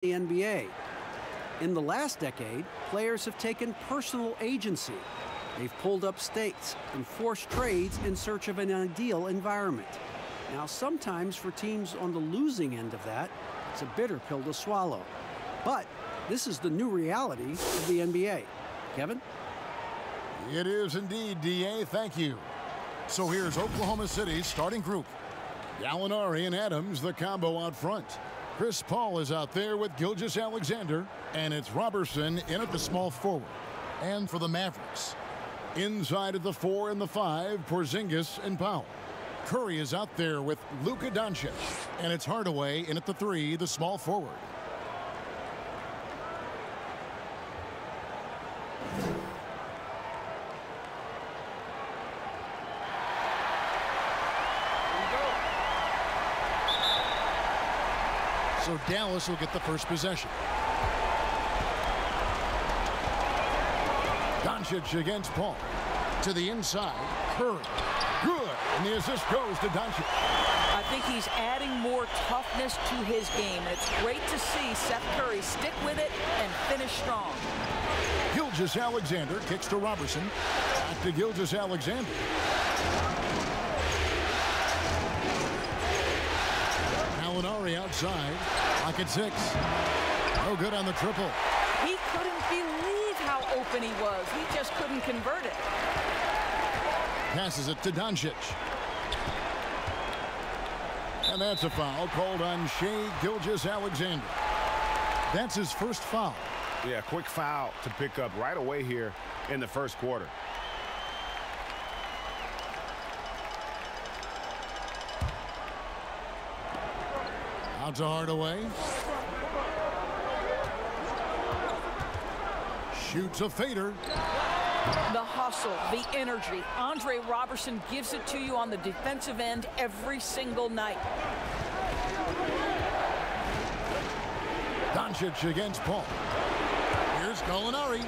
the NBA. In the last decade, players have taken personal agency. They've pulled up stakes and forced trades in search of an ideal environment. Now, sometimes for teams on the losing end of that, it's a bitter pill to swallow. But this is the new reality of the NBA. Kevin? It is indeed, D.A. Thank you. So here's Oklahoma City's starting group. Gallinari and Adams, the combo out front. Chris Paul is out there with Gilgeous-Alexander, and it's Robertson in at the small forward. And for the Mavericks, inside at the 4 and the 5, Porzingis and Powell. Curry is out there with Luka Doncic, and it's Hardaway in at the 3, the small forward. So Dallas will get the first possession. Doncic against Paul. To the inside. Curry. Good. And the assist goes to Doncic. I think he's adding more toughness to his game. And it's great to see Seth Curry stick with it and finish strong. Gilgeous-Alexander kicks to Robertson. Back to Gilgeous-Alexander. Gallinari outside. Lock at 6. No good on the triple. He couldn't believe how open he was. He just couldn't convert it. Passes it to Doncic. And that's a foul called on Shai Gilgeous-Alexander. That's his first foul. Yeah, quick foul to pick up right away here in the first quarter. Out to Hardaway. Shoots a fader. The hustle, the energy. Andre Robertson gives it to you on the defensive end every single night. Doncic against Paul. Here's Gallinari.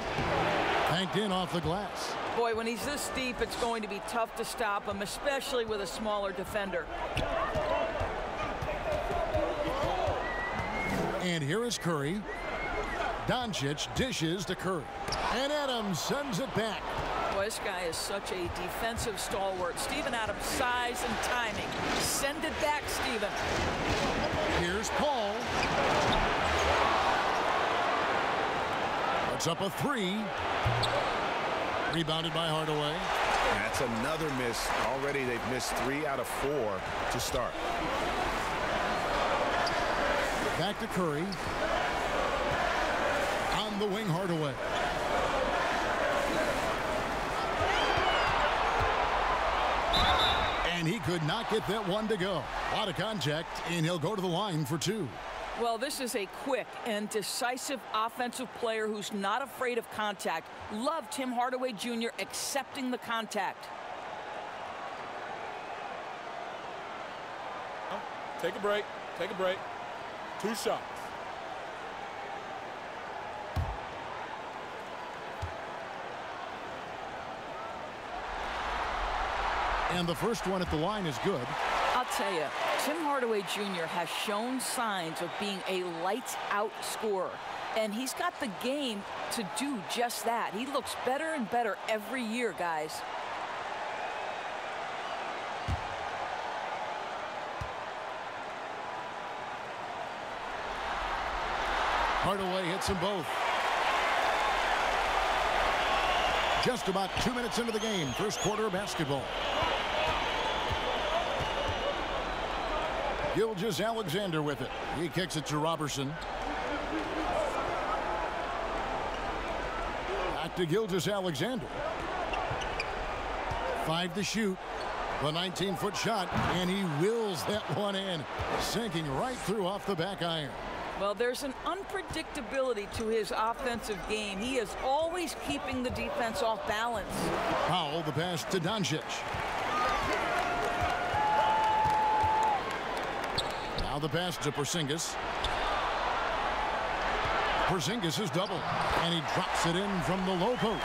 Banked in off the glass. Boy, when he's this deep, it's going to be tough to stop him, especially with a smaller defender. And here is Curry. Doncic dishes to Curry. And Adams sends it back. Boy, this guy is such a defensive stalwart. Steven Adams' size and timing. Send it back, Steven. Here's Paul. Puts up a 3. Rebounded by Hardaway. That's another miss. Already they've missed 3 out of 4 to start. Back to Curry. On the wing, Hardaway. And he could not get that one to go. A lot of contact, and he'll go to the line for 2. Well, this is a quick and decisive offensive player who's not afraid of contact. Love Tim Hardaway Jr. accepting the contact. Take a break. Take a break. 2 shots. And the first one at the line is good. I'll tell you, Tim Hardaway Jr. has shown signs of being a lights-out scorer. And he's got the game to do just that. He looks better and better every year, guys. Hardaway hits them both. Just about 2 minutes into the game. First quarter of basketball. Gilgeous-Alexander with it. He kicks it to Robertson. Back to Gilgeous-Alexander. 5 to shoot. The 19-foot shot, and he wills that one in. Sinking right through off the back iron. Well, there's an unpredictability to his offensive game. He is always keeping the defense off balance. Powell, the pass to Doncic. Now the pass to Porzingis. Porzingis is double, and he drops it in from the low post.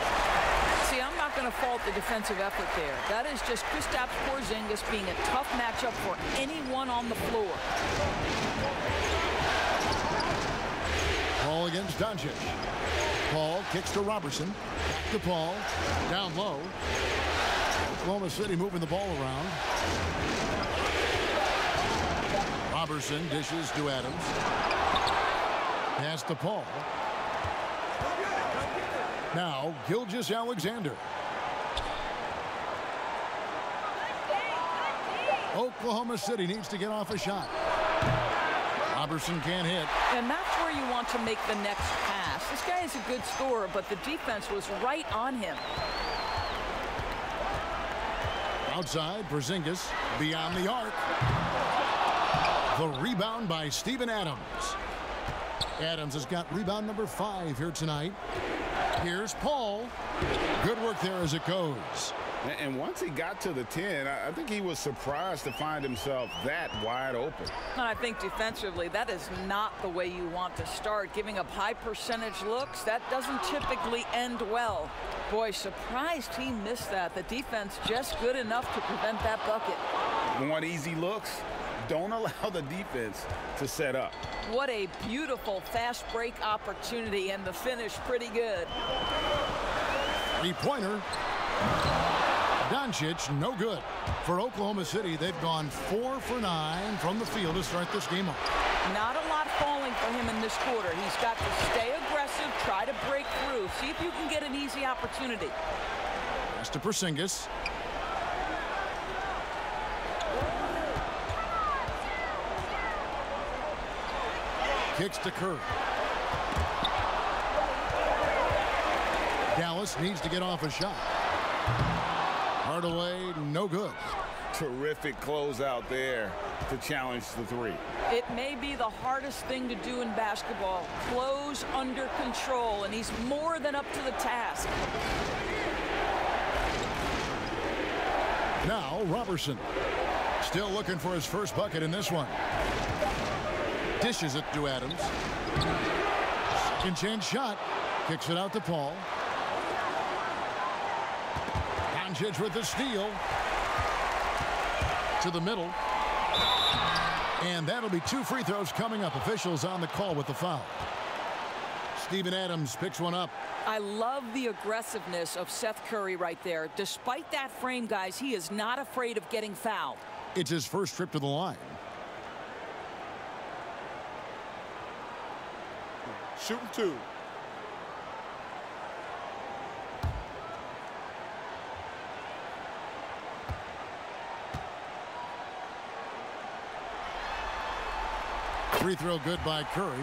See, I'm not going to fault the defensive effort there. That is just Kristaps Porzingis being a tough matchup for anyone on the floor. Doncic. Paul kicks to Robertson. To Paul. Down low. Oklahoma City moving the ball around. Robertson dishes to Adams. Pass to Paul. Now Gilgeous-Alexander. Oklahoma City needs to get off a shot. Robertson can't hit. And that's where you want to make the next pass. This guy is a good scorer, but the defense was right on him. Outside, Porzingis beyond the arc. The rebound by Steven Adams. Adams has got rebound number 5 here tonight. Here's Paul. Good work there as it goes. And once he got to the 10, I think he was surprised to find himself that wide open. And I think defensively, that is not the way you want to start. Giving up high percentage looks, that doesn't typically end well. Boy, surprised he missed that. The defense just good enough to prevent that bucket. Want easy looks? Don't allow the defense to set up. What a beautiful fast break opportunity, and the finish pretty good. Three-pointer. Doncic, no good. For Oklahoma City, they've gone 4 for 9 from the field to start this game off. Not a lot falling for him in this quarter. He's got to stay aggressive, try to break through, see if you can get an easy opportunity. Pass to Porzingis. Kicks to Kerr. Dallas needs to get off a shot. Hardaway, no good. Terrific closeout there to challenge the 3. It may be the hardest thing to do in basketball. Close under control, and he's more than up to the task. Now Robertson. Still looking for his first bucket in this one. Dishes it to Adams. Second chance shot. Kicks it out to Paul. Doncic with the steal. To the middle. And that'll be 2 free throws coming up. Officials on the call with the foul. Steven Adams picks one up. I love the aggressiveness of Seth Curry right there. Despite that frame, guys, he is not afraid of getting fouled. It's his first trip to the line. Shooting 2. Free throw good by Curry.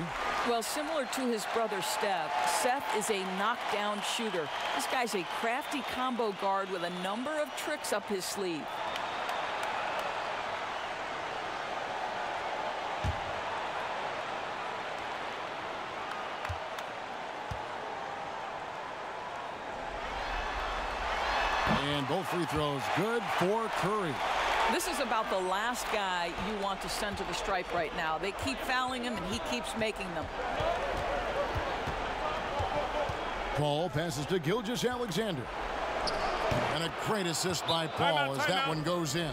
Well, similar to his brother Steph, Seth is a knockdown shooter. This guy's a crafty combo guard with a number of tricks up his sleeve. And both free throws good for Curry. This is about the last guy you want to send to the stripe right now. They keep fouling him, and he keeps making them. Paul passes to Gilgeous-Alexander. And a great assist by Paul as that one goes in.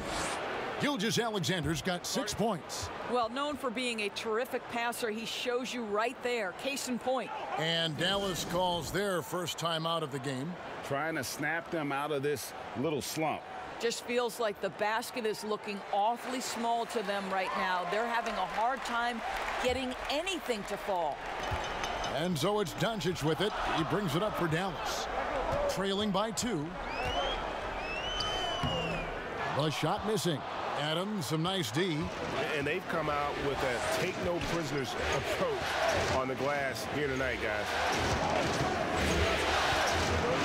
Gilgeous-Alexander's got 6 points. Well, known for being a terrific passer, he shows you right there. Case in point. And Dallas calls their first time out of the game. Trying to snap them out of this little slump. Just feels like the basket is looking awfully small to them right now. They're having a hard time getting anything to fall. And so it's Doncic with it. He brings it up for Dallas. Trailing by 2. The shot missing. Adams, some nice D. And they've come out with a take no prisoners approach on the glass here tonight, guys.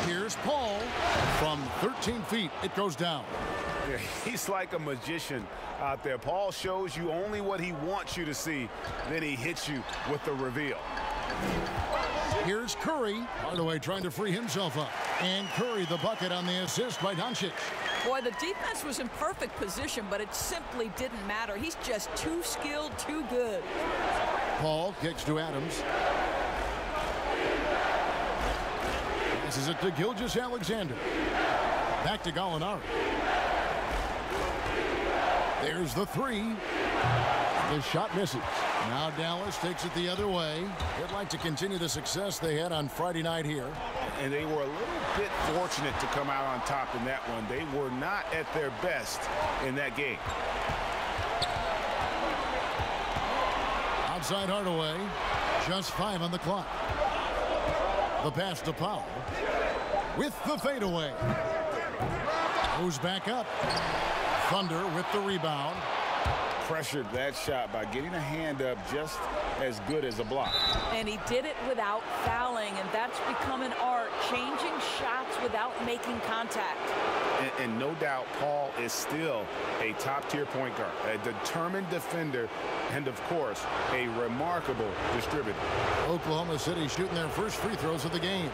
Here's Paul. From 13 feet, it goes down. Yeah, he's like a magician out there. Paul shows you only what he wants you to see. Then he hits you with the reveal. Here's Curry. Hardaway trying to free himself up. And Curry the bucket on the assist by Doncic. Boy, the defense was in perfect position, but it simply didn't matter. He's just too skilled, too good. Paul kicks to Adams. Passes it to Gilgeous-Alexander. Back to Gallinari. There's the 3. The shot misses. Now Dallas takes it the other way. They'd like to continue the success they had on Friday night here. And they were a little bit fortunate to come out on top in that one. They were not at their best in that game. Outside Hardaway. Just 5 on the clock. The pass to Powell. With the fadeaway. Goes back up. Thunder with the rebound. Pressured that shot by getting a hand up just as good as a block. And he did it without fouling, and that's become an art, changing shots without making contact. And no doubt, Paul is still a top-tier point guard, a determined defender, and, of course, a remarkable distributor. Oklahoma City shooting their first free throws of the game.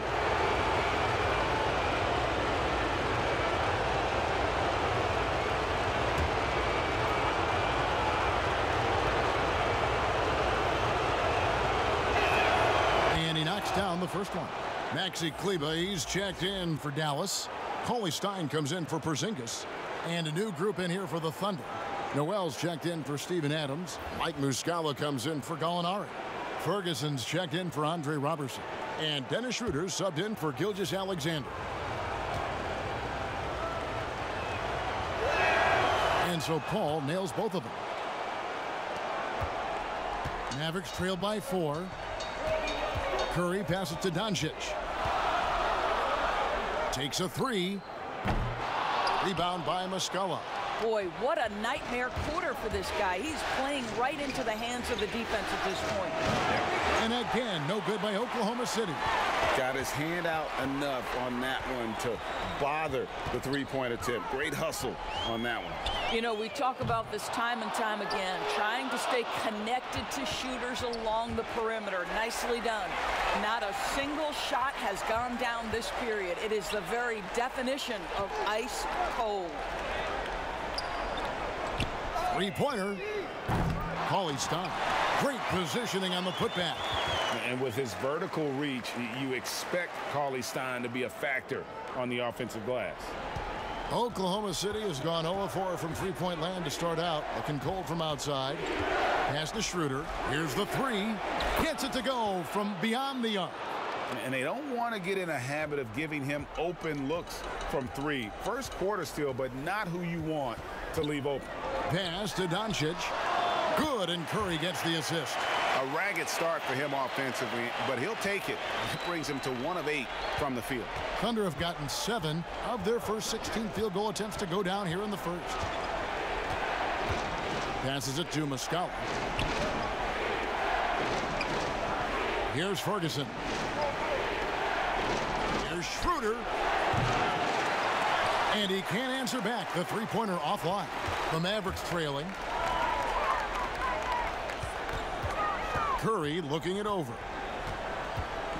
Down the first one. Maxi Kleber, he's checked in for Dallas. Cauley Stein comes in for Porzingis. And a new group in here for the Thunder. Noel's checked in for Steven Adams. Mike Muscala comes in for Gallinari. Ferguson's checked in for Andre Robertson. And Dennis Schroeder subbed in for Gilgeous-Alexander. And so Paul nails both of them. Mavericks trail by 4. Curry passes to Doncic. Takes a 3. Rebound by Muscala. Boy, what a nightmare quarter for this guy. He's playing right into the hands of the defense at this point. And again, no good by Oklahoma City. Got his hand out enough on that one to bother the three-point attempt. Great hustle on that one. You know, we talk about this time and time again, trying to stay connected to shooters along the perimeter. Nicely done. Not a single shot has gone down this period. It is the very definition of ice cold. Three-pointer. Cauley Stein. Great positioning on the putback. And with his vertical reach, you expect Cauley Stein to be a factor on the offensive glass. Oklahoma City has gone 0-4 from three-point land to start out. Looking cold from outside. Pass to Schroeder. Here's the 3. Gets it to go from beyond the arc. And they don't want to get in a habit of giving him open looks from 3. First quarter still, but not who you want to leave open. Pass to Doncic. Good, and Curry gets the assist. A ragged start for him offensively, but he'll take it. It brings him to 1 of 8 from the field. Thunder have gotten 7 of their first 16 field goal attempts to go down here in the first. Passes it to Muscala. Here's Ferguson. Here's Schroeder. And he can't answer back. The three-pointer offline. The Mavericks trailing. Curry looking it over.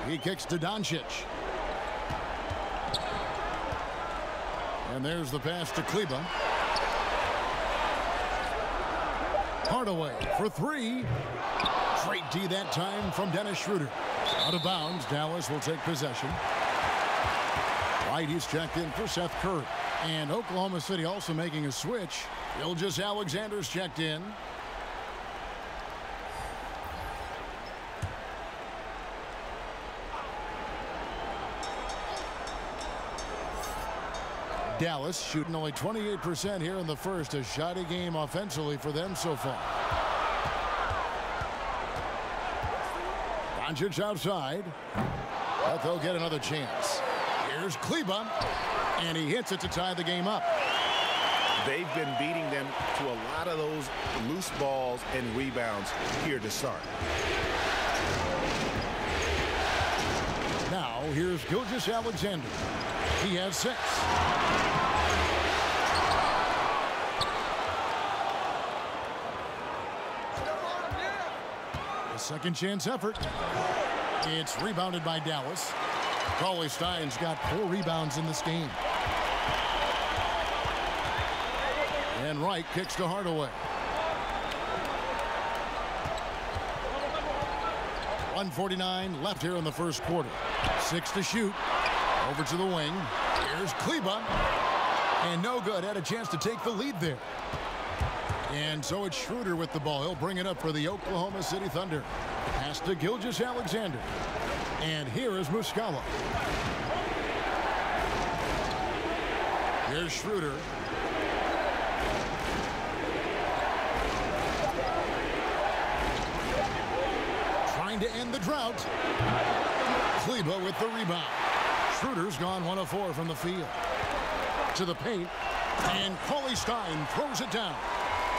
He kicks to Doncic. And there's the pass to Kleber. Hardaway for 3. Straight D that time from Dennis Schroeder. Out of bounds. Dallas will take possession. Right, he's checked in for Seth Curry. And Oklahoma City also making a switch. Gilgeous-Alexander's checked in. Dallas shooting only 28% here in the first. A shoddy game offensively for them so far. Doncic outside. But they'll get another chance. Here's Kleber. And he hits it to tie the game up. They've been beating them to a lot of those loose balls and rebounds here to start. Now here's Gilgeous-Alexander. He has 6. A second chance effort. It's rebounded by Dallas. Cauley Stein's got 4 rebounds in this game. And Wright kicks to Hardaway. 1:49 left here in the first quarter. 6 to shoot. Over to the wing. Here's Kleber. And no good. Had a chance to take the lead there. And so it's Schroeder with the ball. He'll bring it up for the Oklahoma City Thunder. Pass to Gilgeous-Alexander. And here is Muscala. Here's Schroeder. Trying to end the drought. Kleber with the rebound. Schroeder's gone 1 of 4 from the field. To the paint. And Cauley Stein throws it down.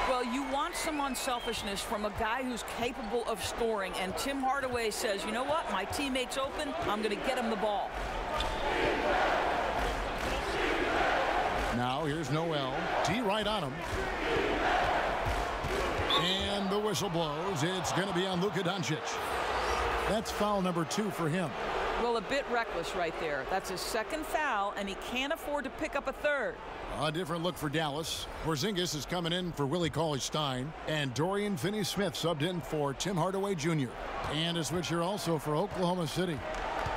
Well, you want some unselfishness from a guy who's capable of scoring, and Tim Hardaway says, you know what, my teammate's open, I'm going to get him the ball. Now here's Noel. D right on him. And the whistle blows. It's going to be on Luka Doncic. That's foul number 2 for him. Well, a bit reckless right there. That's his second foul, and he can't afford to pick up a third. A different look for Dallas. Porzingis is coming in for Willie Cauley-Stein, and Dorian Finney-Smith subbed in for Tim Hardaway Jr. And a switcher also for Oklahoma City.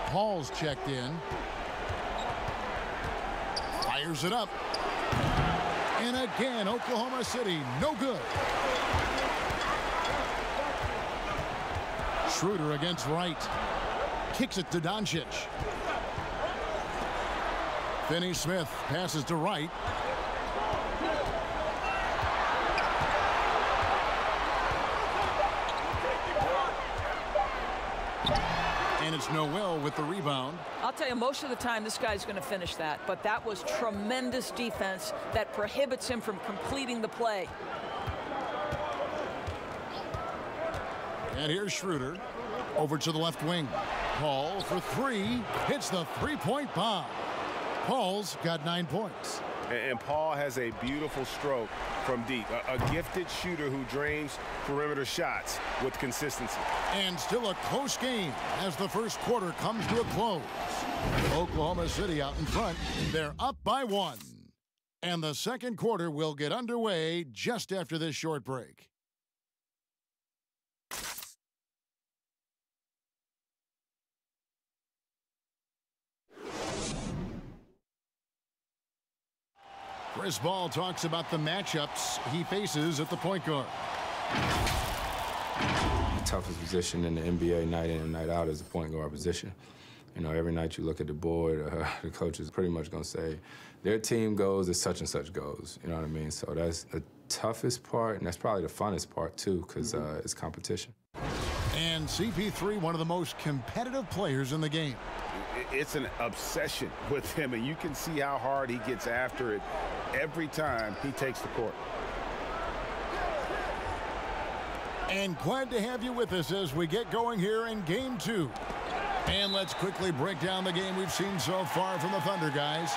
Paul's checked in. Fires it up. And again, Oklahoma City, no good. Schroeder against Wright. Kicks it to Doncic. Finney-Smith passes to Wright. And it's Noel with the rebound. I'll tell you, most of the time this guy's going to finish that, but that was tremendous defense that prohibits him from completing the play. And here's Schroeder over to the left wing. Paul for 3, hits the three-point bomb. Paul's got 9 points. And Paul has a beautiful stroke from deep. A gifted shooter who drains perimeter shots with consistency. And still a close game as the first quarter comes to a close. Oklahoma City out in front. They're up by 1. And the second quarter will get underway just after this short break. Chris Ball talks about the matchups he faces at the point guard. The toughest position in the NBA night in and night out is the point guard position. You know, every night you look at the board, the coach is pretty much going to say, their team goes as such and such goes. You know what I mean? So that's the toughest part, and that's probably the funnest part, too, because it's competition. And CP3, one of the most competitive players in the game. It's an obsession with him, and you can see how hard he gets after it every time he takes the court. And glad to have you with us as we get going here in Game 2. And let's quickly break down the game we've seen so far from the Thunder, guys.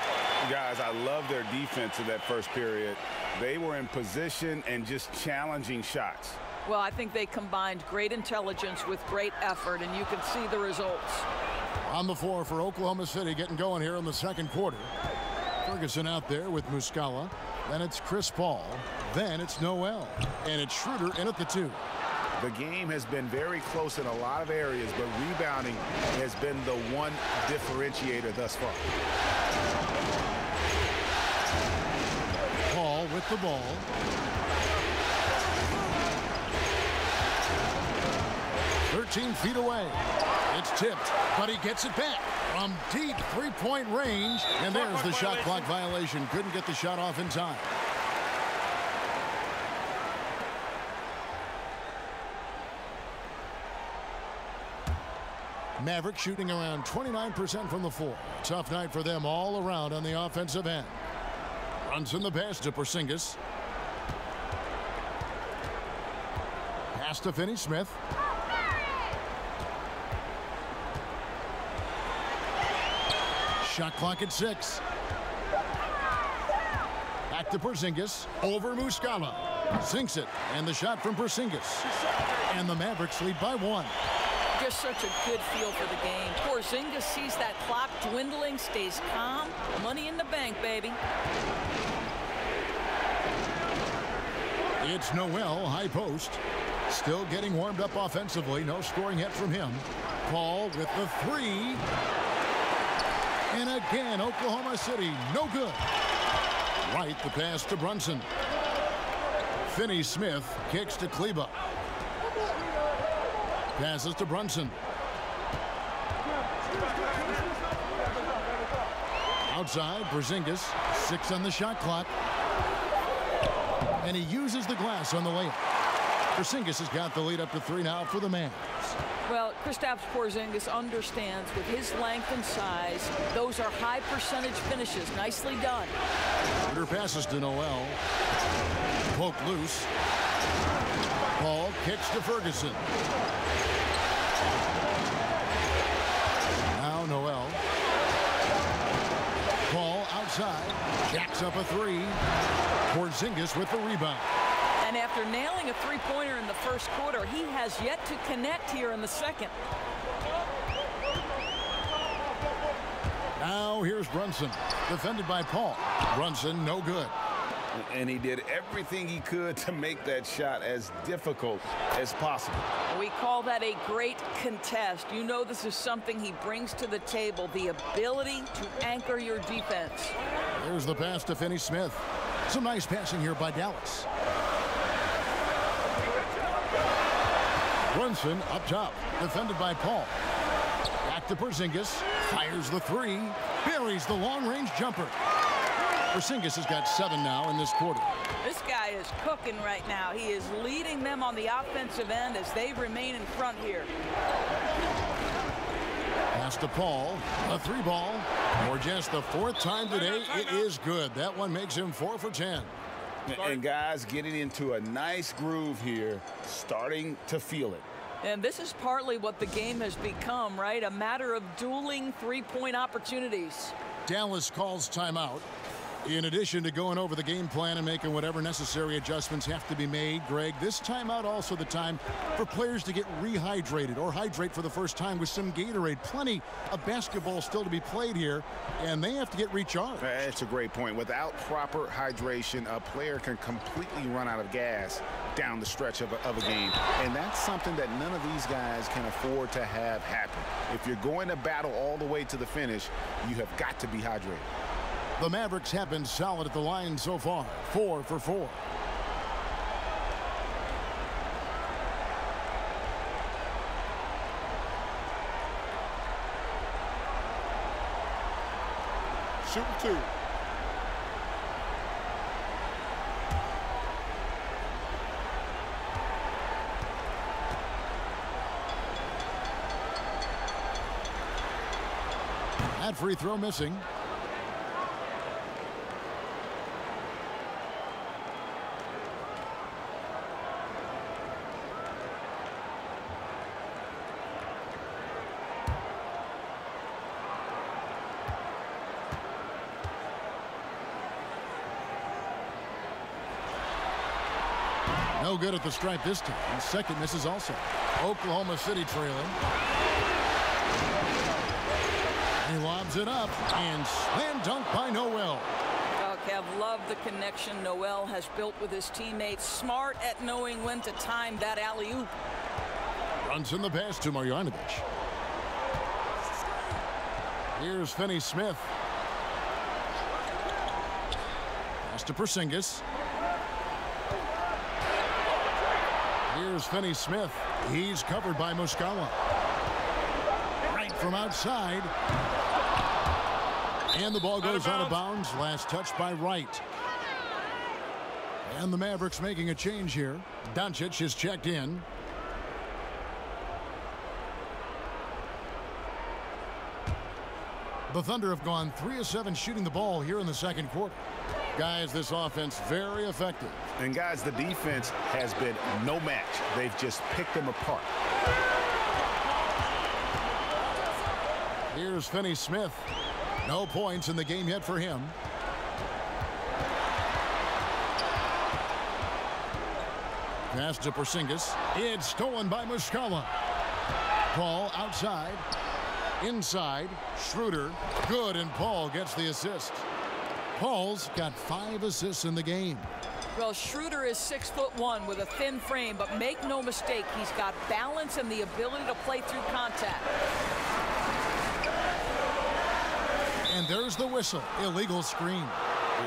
Guys, I love their defense in that first period. They were in position and just challenging shots. Well, I think they combined great intelligence with great effort, and you can see the results. On the floor for Oklahoma City, getting going here in the second quarter. Ferguson out there with Muscala. Then it's Chris Paul. Then it's Noel. And it's Schroeder in at the 2. The game has been very close in a lot of areas, but rebounding has been the one differentiator thus far. Paul with the ball. "13 feet away. It's tipped, but he gets it back from deep three-point range. And there's the shot clock violation. Couldn't get the shot off in time. Mavericks shooting around 29% from the floor. Tough night for them all around on the offensive end. Brunson the pass to Porzingis. Pass to Finney-Smith. Shot clock at 6. Back to Porzingis. Over Muscala. Sinks it. And the shot from Porzingis. And the Mavericks lead by 1. Just such a good feel for the game. Porzingis sees that clock dwindling, stays calm. Money in the bank, baby. It's Noel, high post. Still getting warmed up offensively. No scoring yet from him. Paul with the 3. And again, Oklahoma City, no good. Right, the pass to Brunson. Finney Smith kicks to Kleba. Passes to Brunson. Outside, Porzingis, 6 on the shot clock. And he uses the glass on the layup. Porzingis has got the lead up to 3 now for the Mavs. Well, Kristaps Porzingis understands with his length and size, those are high percentage finishes. Nicely done. Under passes to Noel. Poke loose. Paul kicks to Ferguson. Now Noel. Paul outside. Jacks up a 3. Porzingis with the rebound. And after nailing a three-pointer in the first quarter, he has yet to connect here in the second. Now here's Brunson, defended by Paul. Brunson, no good. And he did everything he could to make that shot as difficult as possible. We call that a great contest. You know this is something he brings to the table, the ability to anchor your defense. There's the pass to Finney Smith. Some nice passing here by Dallas. Brunson up top, defended by Paul. Back to Porzingis, fires the 3, buries the long-range jumper. Porzingis has got 7 now in this quarter. This guy is cooking right now. He is leading them on the offensive end as they remain in front here. Pass to Paul, a 3-ball. For just the 4th time today, it is good. That one makes him 4 for 10. And guys getting into a nice groove here, starting to feel it. And this is partly what the game has become, right? A matter of dueling three-point opportunities. Dallas calls timeout. In addition to going over the game plan and making whatever necessary adjustments have to be made, Greg, this timeout also the time for players to get rehydrated or hydrate for the first time with some Gatorade. Plenty of basketball still to be played here, and they have to get recharged. That's a great point. Without proper hydration, a player can completely run out of gas down the stretch of a game. And that's something that none of these guys can afford to have happen. If you're going to battle all the way to the finish, you have got to be hydrated. The Mavericks have been solid at the line so far, 4 for 4. Shoot 2. That free throw missing. No good at the stripe this time. And second misses also. Oklahoma City trailing. He lobs it up and slam dunk by Noel. Oh, Kev, love the connection Noel has built with his teammates. Smart at knowing when to time that alley-oop. Brunson the pass to Marjanovic. Here's Finney Smith. Pass to Porzingis. Here's Finney Smith. He's covered by Muscala. Right from outside. And the ball goes out of bounds. Last touch by Wright. And the Mavericks making a change here. Doncic is checked in. The Thunder have gone 3 of 7 shooting the ball here in the second quarter. Guys, this offense very effective. And guys, the defense has been no match. They've just picked them apart. Here's Finney Smith. No points in the game yet for him. Pass to Porzingis. It's stolen by Muscala. Paul outside. Inside. Schroeder. Good, and Paul gets the assist. Paul's got 5 assists in the game. Well, Schroeder is 6'1" with a thin frame, but make no mistake, he's got balance and the ability to play through contact. And there's the whistle. Illegal screen.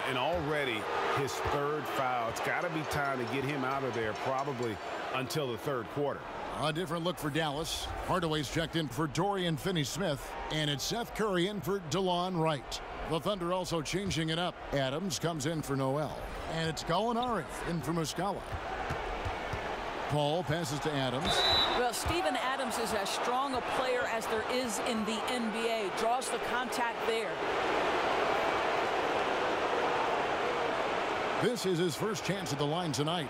And already his third foul. It's got to be time to get him out of there probably until the third quarter. A different look for Dallas. Hardaway's checked in for Dorian Finney-Smith, and it's Seth Curry in for DeLon Wright. The Thunder also changing it up. Adams comes in for Noel, and it's Gallinari in for Muscala. Paul passes to Adams. Well, Steven Adams is as strong a player as there is in the NBA. Draws the contact there. This is his first chance at the line tonight.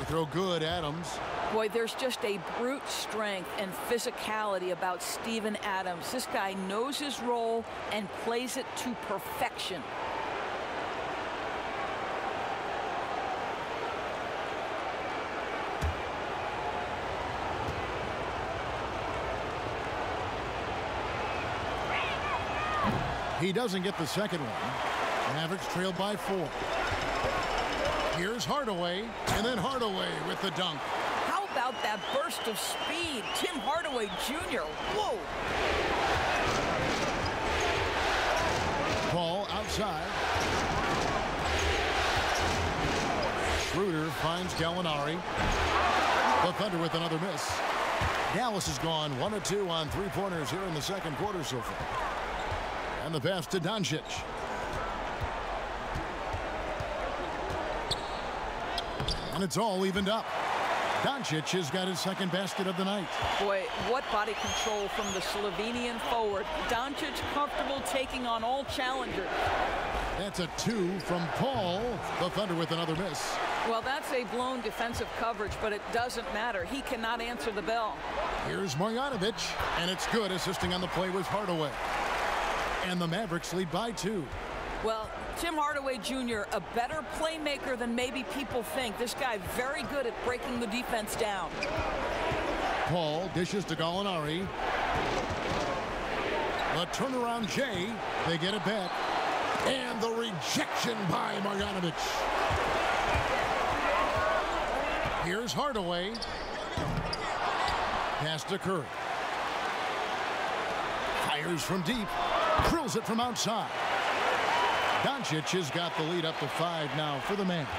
Throw good, Adams. Boy, there's just a brute strength and physicality about Steven Adams. This guy knows his role and plays it to perfection. He doesn't get the second one. Mavericks trailed by 4. Here's Hardaway, and then Hardaway with the dunk. How about that burst of speed? Tim Hardaway Jr. Whoa! Ball outside. Schroeder finds Gallinari. The Thunder with another miss. Dallas has gone 1 of 2 on three-pointers here in the second quarter so far. And the pass to Doncic. And it's all evened up. Doncic has got his second basket of the night. Boy, what body control from the Slovenian forward. Doncic comfortable taking on all challengers. That's a 2 from Paul. The Thunder with another miss. Well, that's a blown defensive coverage, but it doesn't matter. He cannot answer the bell. Here's Marjanovic, and it's good. Assisting on the play was Hardaway. And the Mavericks lead by 2. Well, Tim Hardaway Jr., a better playmaker than maybe people think. This guy very good at breaking the defense down. Paul dishes to Gallinari. The turnaround Jay. They get it back. And the rejection by Marjanovic. Here's Hardaway. Pass to Curry. Fires from deep. Drills it from outside. Doncic has got the lead up to 5 now for the Mavericks.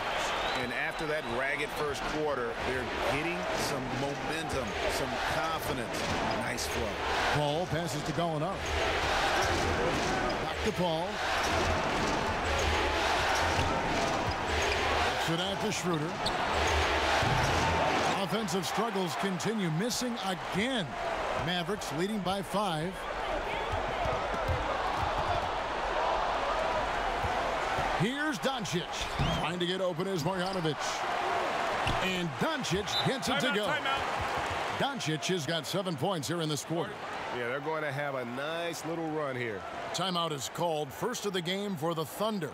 And after that ragged first quarter, they're getting some momentum, some confidence. Nice flow. Paul passes to Gallinari. Back to Paul. Should out to Schroeder. Offensive struggles continue. Missing again. Mavericks leading by 5. Here's Doncic. Trying to get open is Marjanovic. And Doncic gets it to go. Doncic has got 7 points here in this quarter. Yeah, they're going to have a nice little run here. Timeout is called. First of the game for the Thunder.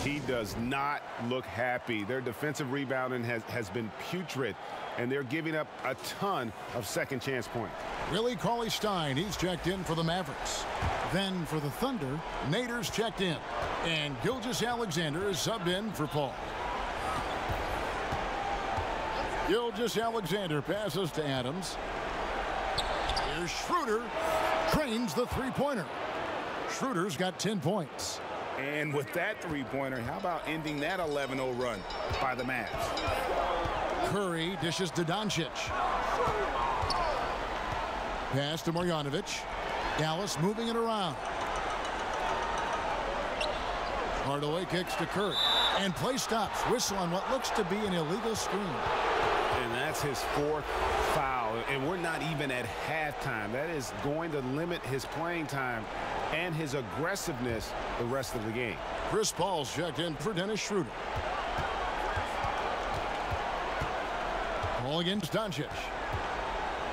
He does not look happy. Their defensive rebounding has been putrid, and they're giving up a ton of second chance points. Willie Cauley-Stein, he's checked in for the Mavericks. Then for the Thunder, Nader's checked in. And Gilgeous-Alexander is subbed in for Paul. Gilgeous-Alexander passes to Adams. Here's Schroeder. Trains the three-pointer. Schroeder's got 10 points. And with that three-pointer, how about ending that 11-0 run by the Mavs? Curry dishes to Doncic. Pass to Marjanovic. Dallas moving it around. Hardaway kicks to Curry. And play stops. Whistle on what looks to be an illegal screen. And that's his 4th foul. And we're not even at halftime. That is going to limit his playing time and his aggressiveness the rest of the game. Chris Paul's checked in for Dennis Schroeder. Paul against Doncic.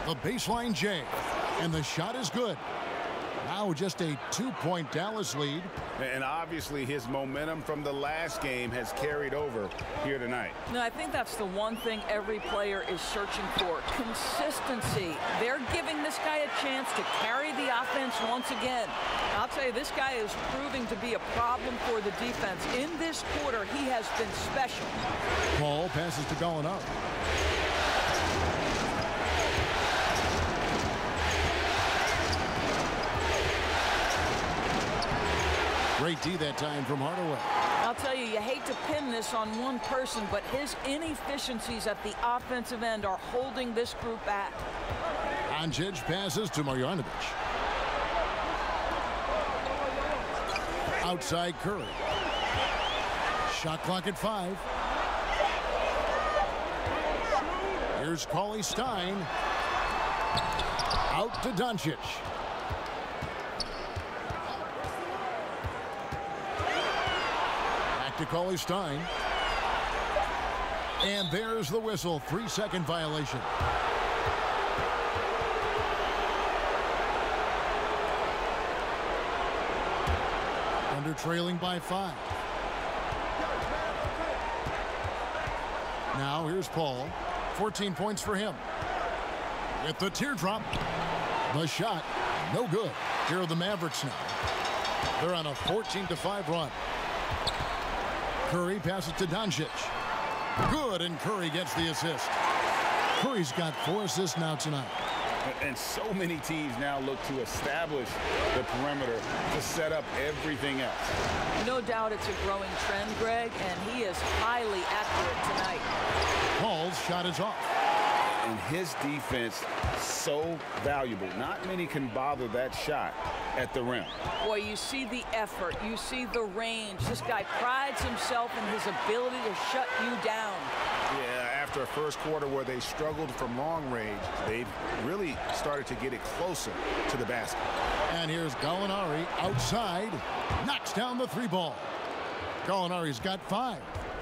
The baseline J. And the shot is good. Now just a 2-point Dallas lead. And obviously his momentum from the last game has carried over here tonight. No, I think that's the one thing every player is searching for. Consistency. They're giving this guy a chance to carry the offense once again. I'll tell you, this guy is proving to be a problem for the defense. In this quarter, he has been special. Paul passes to Gallinari. Great D that time from Hardaway. I'll tell you, you hate to pin this on one person, but his inefficiencies at the offensive end are holding this group back. Doncic passes to Marjanovic. Outside Curry. Shot clock at 5. Here's Cauley Stein. Out to Doncic. To Cauley Stein. And there's the whistle. 3-second violation. Under trailing by 5. Now here's Paul. 14 points for him. With the teardrop. The shot. No good. Here are the Mavericks now. They're on a 14-5 run. Curry passes to Doncic. Good, and Curry gets the assist. Curry's got 4 assists now tonight. And so many teams now look to establish the perimeter to set up everything else. No doubt it's a growing trend, Greg, and he is highly accurate tonight. Paul's shot is off. And his defense so valuable. Not many can bother that shot at the rim. Boy, you see the effort. You see the range. This guy prides himself in his ability to shut you down. Yeah, after a first quarter where they struggled from long range, they've really started to get it closer to the basket. And here's Gallinari outside. Knocks down the 3 ball. Gallinari's got 5.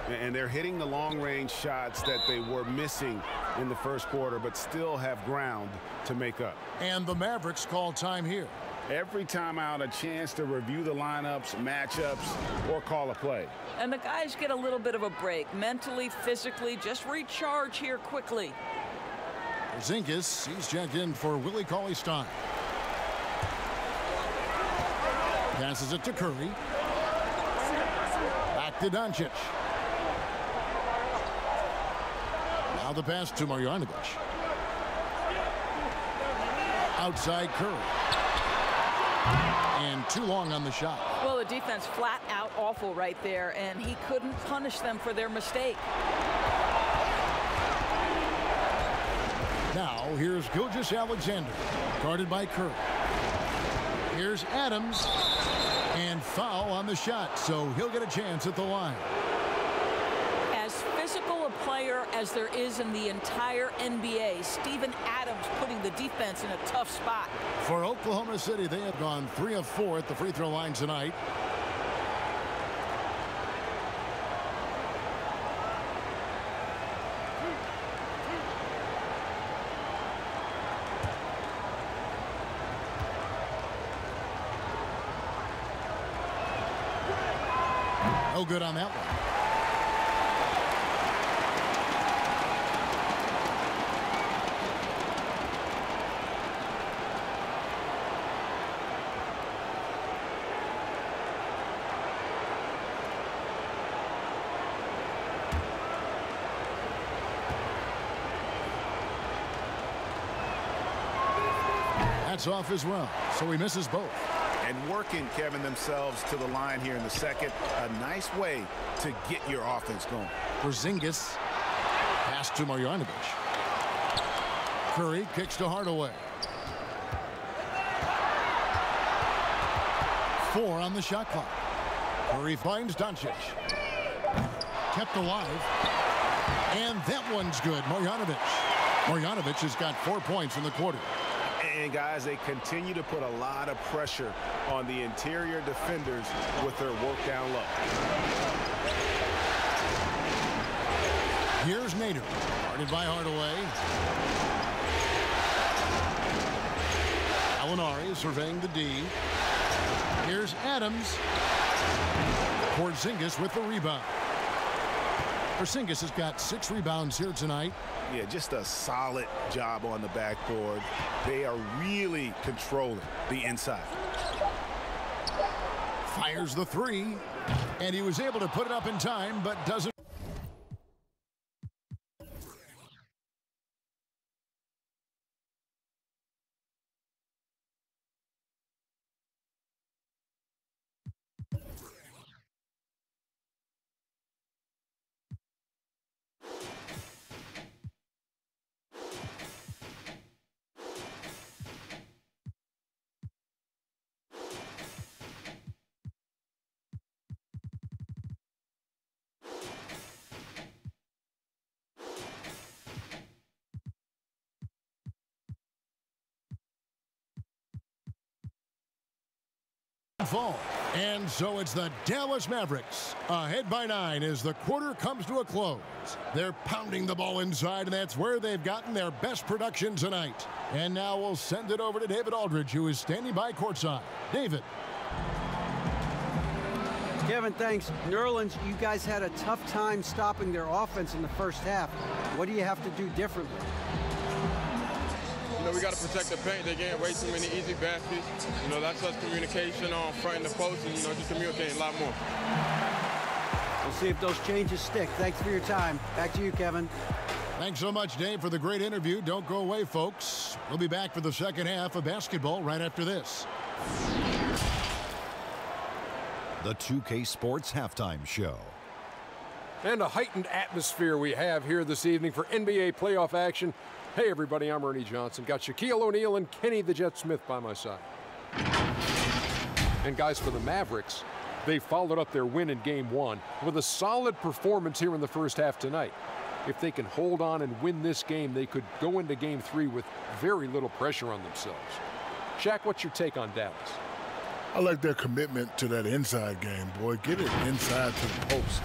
And they're hitting the long-range shots that they were missing in the first quarter, but still have ground to make up. And the Mavericks call time here. Every time out, a chance to review the lineups, matchups, or call a play. And the guys get a little bit of a break. Mentally, physically, just recharge here quickly. Porzingis, he's checked in for Willie Cauley Stein. Passes it to Curry. Back to Doncic. Now the pass to Marjanovic. Outside Curry. And too long on the shot. Well, the defense flat out awful right there, and he couldn't punish them for their mistake. Now here's Gilgeous-Alexander, guarded by Curry. Here's Adams, and foul on the shot, so he'll get a chance at the line. As physical a player as there is in the entire NBA, Steven Adams putting the defense in a tough spot. For Oklahoma City, they have gone 3 of 4 at the free throw line tonight. No good on that one. That's off as well, so he misses both. And working, Kevin, themselves to the line here in the second. A nice way to get your offense going. Porzingis. Pass to Marjanovic. Curry kicks to Hardaway. 4 on the shot clock. Curry finds Doncic. Kept alive. And that one's good. Marjanovic. Marjanovic has got 4 points in the quarter. And, guys, they continue to put a lot of pressure on the interior defenders with their work down low. Here's Nader, guarded by Hardaway. Gallinari surveying the D. Here's Adams. Porzingis with the rebound. Porzingis has got 6 rebounds here tonight. Yeah, just a solid job on the backboard. They are really controlling the inside. Fires the 3, and he was able to put it up in time, but doesn't. Fall. And so it's the Dallas Mavericks ahead by 9 as the quarter comes to a close. They're pounding the ball inside, and that's where they've gotten their best production tonight. And now we'll send it over to David Aldridge, who is standing by courtside. David. Kevin, thanks. New Orleans, you guys had a tough time stopping their offense in the first half. What do you have to do differently? We got to protect the paint. They're getting way too many easy baskets. That's us communication on front and the post, and, just communicating a lot more. We'll see if those changes stick. Thanks for your time. Back to you, Kevin. Thanks so much, Dave, for the great interview. Don't go away, folks. We'll be back for the second half of basketball right after this. The 2K Sports Halftime Show. And a heightened atmosphere we have here this evening for NBA playoff action. Hey, everybody, I'm Ernie Johnson. Got Shaquille O'Neal and Kenny the Jet Smith by my side. And, guys, for the Mavericks, they followed up their win in Game 1 with a solid performance here in the first half tonight. If they can hold on and win this game, they could go into Game 3 with very little pressure on themselves. Shaq, what's your take on Dallas? I like their commitment to that inside game, boy. Get it inside to the post.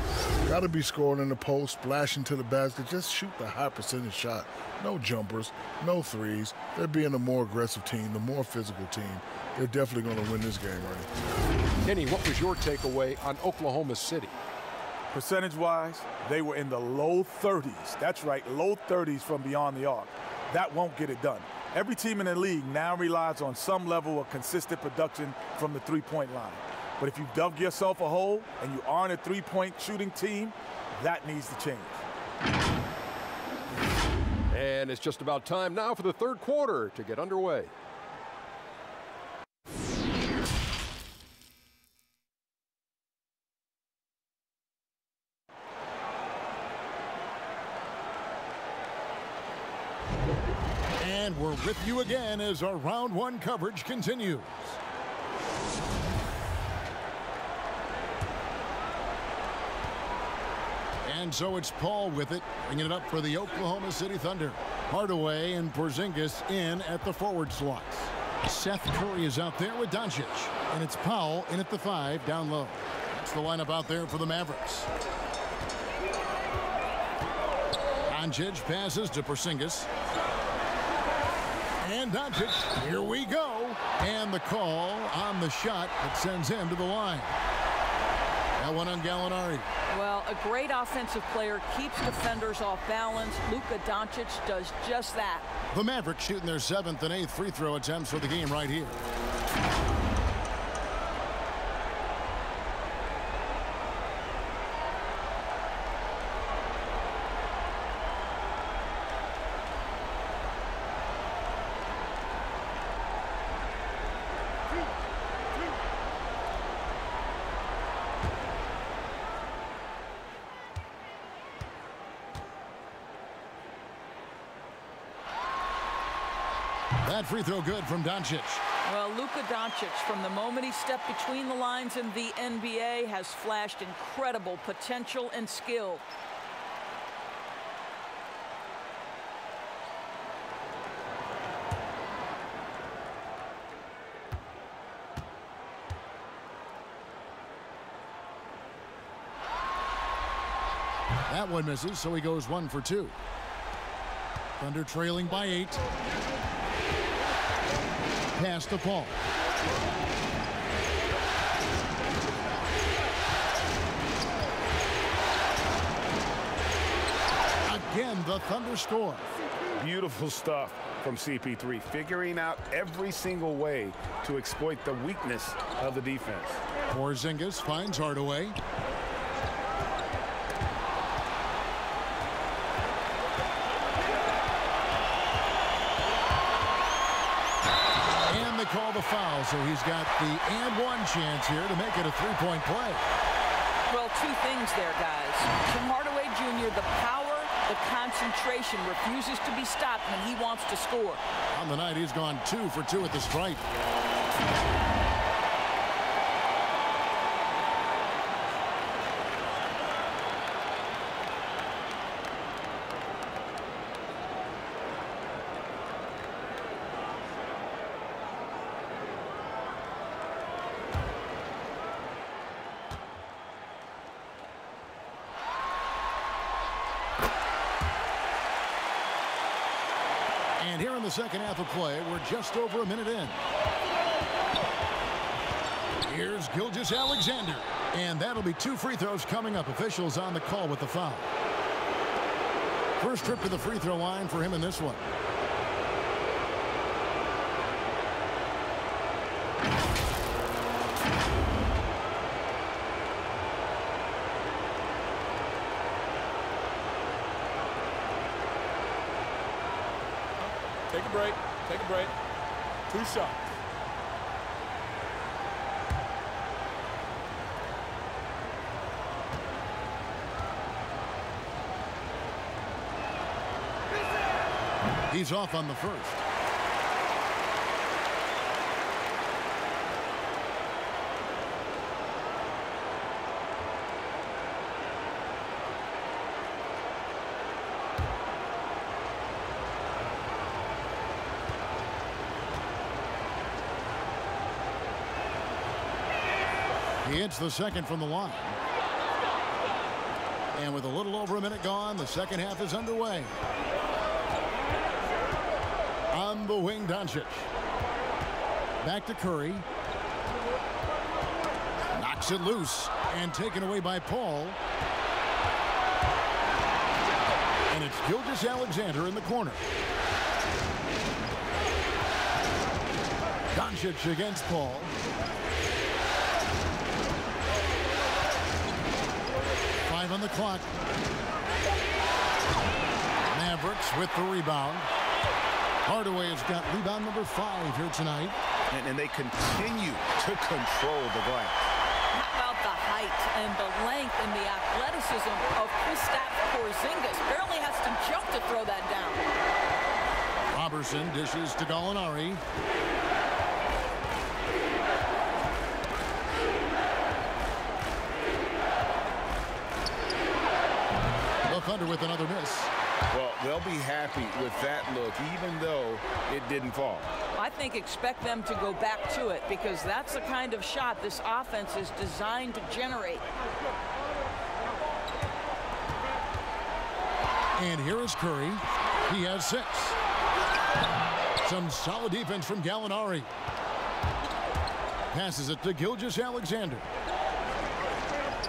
Got to be scoring in the post, splashing to the basket. Just shoot the high percentage shot. No jumpers, no threes. They're being a more aggressive team, the more physical team. They're definitely going to win this game, right? Kenny, what was your takeaway on Oklahoma City? Percentage-wise, they were in the low 30s. That's right, low 30s from beyond the arc. That won't get it done. Every team in the league now relies on some level of consistent production from the three-point line. But if you dug yourself a hole and you aren't a three-point shooting team, that needs to change. And it's just about time now for the third quarter to get underway. And we're with you again as our round 1 coverage continues. And so it's Paul with it, bringing it up for the Oklahoma City Thunder. Hardaway and Porzingis in at the forward slots. Seth Curry is out there with Doncic. And it's Powell in at the 5 down low. That's the lineup out there for the Mavericks. Doncic passes to Porzingis. And Doncic, here we go. And the call on the shot that sends him to the line. That one on Gallinari. Well, a great offensive player keeps defenders off balance. Luka Doncic does just that. The Mavericks shooting their 7th and 8th free throw attempts for the game right here. That free throw good from Doncic. Well, Luka Doncic, from the moment he stepped between the lines in the NBA, has flashed incredible potential and skill. That one misses, so he goes 1 for 2. Thunder trailing by 8. Pass to Paul. Again, the Thunder score. Beautiful stuff from CP3, figuring out every single way to exploit the weakness of the defense. Porzingis finds Hardaway. And they call the foul, so he's got the and one chance here to make it a three-point play. Well, two things there, guys. Tim Hardaway Jr., the power, the concentration, refuses to be stopped when he wants to score. On the night, he's gone 2 for 2 at the stripe. And here in the second half of play, we're just over a minute in. Here's Gilgeous-Alexander. And that'll be 2 free throws coming up. Officials on the call with the foul. First trip to the free throw line for him in this one. Take a break. Take a break. 2 shots. He's off on the first. He hits the second from the line. And with a little over a minute gone, the second half is underway. On the wing, Doncic. Back to Curry. Knocks it loose and taken away by Paul. And it's Gilgeous-Alexander in the corner. Doncic against Paul. On the clock. Mavericks with the rebound. Hardaway has got rebound number 5 here tonight. And they continue to control the glass. How about the height and the length and the athleticism of Kristaps Porzingis? Barely has to jump to throw that down. Robertson dishes to Gallinari. Thunder with another miss. Well, they'll be happy with that look, even though it didn't fall. I think expect them to go back to it because that's the kind of shot this offense is designed to generate. And here is Curry. He has 6. Some solid defense from Gallinari. Passes it to Gilgeous-Alexander.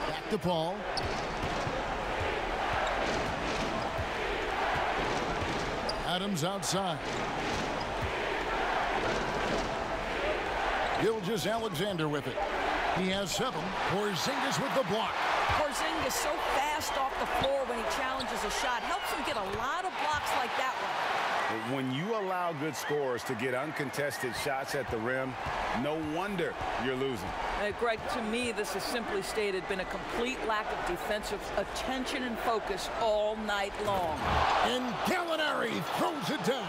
Back to Paul. Adams outside. Gilgeous-Alexander with it. He has 7. Porzingis with the block. Porzingis so fast off the floor when he challenges a shot. Helps him get a lot of blocks like that one. When you allow good scorers to get uncontested shots at the rim, no wonder you're losing. Greg, to me, this has simply stated been a complete lack of defensive attention and focus all night long. And Gallinari throws it down.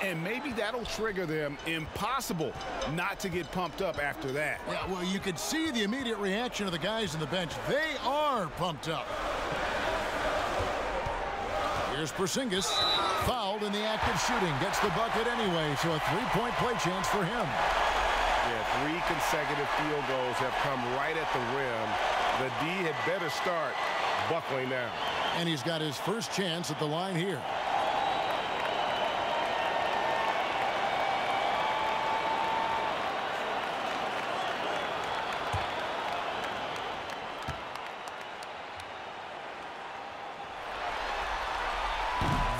And maybe that'll trigger them. Impossible not to get pumped up after that. Yeah, well, you could see the immediate reaction of the guys on the bench. They are pumped up. Here's Porzingis, fouled in the act of shooting. Gets the bucket anyway, so a 3-point play chance for him. Yeah, 3 consecutive field goals have come right at the rim. The D had better start buckling down. And he's got his first chance at the line here.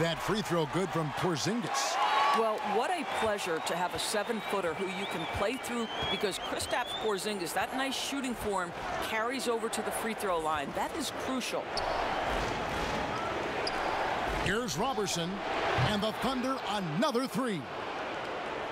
That free throw good from Porzingis. Well, what a pleasure to have a 7-footer who you can play through, because Kristaps Porzingis, that nice shooting form, carries over to the free throw line. That is crucial. Here's Robertson, and the Thunder another three.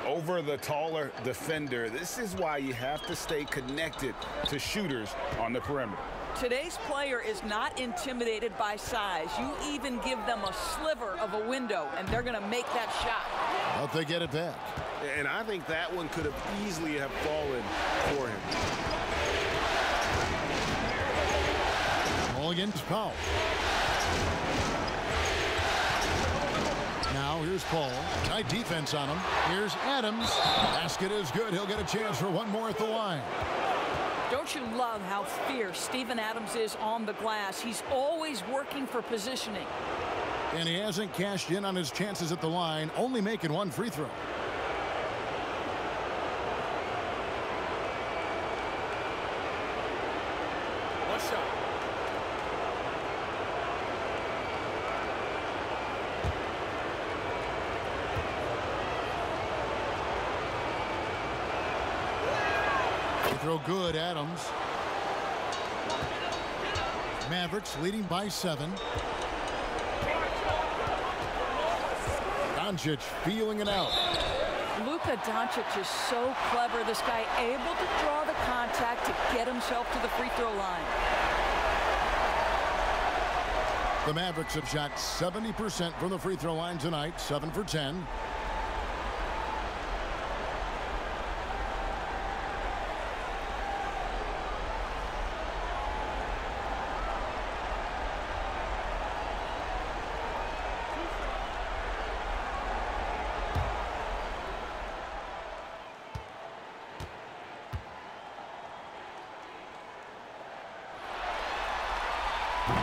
Over the taller defender. This is why you have to stay connected to shooters on the perimeter. Today's player is not intimidated by size. You even give them a sliver of a window, and they're going to make that shot. But they get it back. And I think that one could have easily have fallen for him. Ball against Powell. Now here's Paul. Tight defense on him. Here's Adams. Basket is good. He'll get a chance for one more at the line. Don't you love how fierce Steven Adams is on the glass? He's always working for positioning. And he hasn't cashed in on his chances at the line, only making one free throw. One shot. Throw good, Adams. Mavericks leading by 7. Doncic feeling it out. Luka Doncic is so clever. This guy able to draw the contact to get himself to the free throw line. The Mavericks have shot 70% from the free throw line tonight, 7 for 10.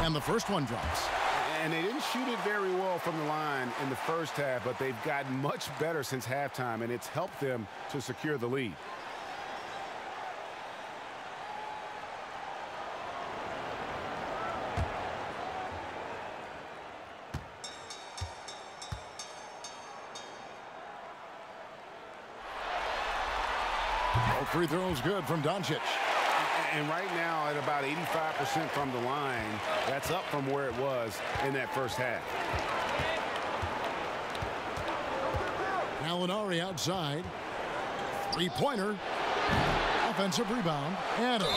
And the first one drops. And they didn't shoot it very well from the line in the first half, but they've gotten much better since halftime, and it's helped them to secure the lead. Both free throws good from Doncic. And right now at about 85% from the line, that's up from where it was in that first half. Gallinari outside. Three-pointer. Offensive rebound. Adams.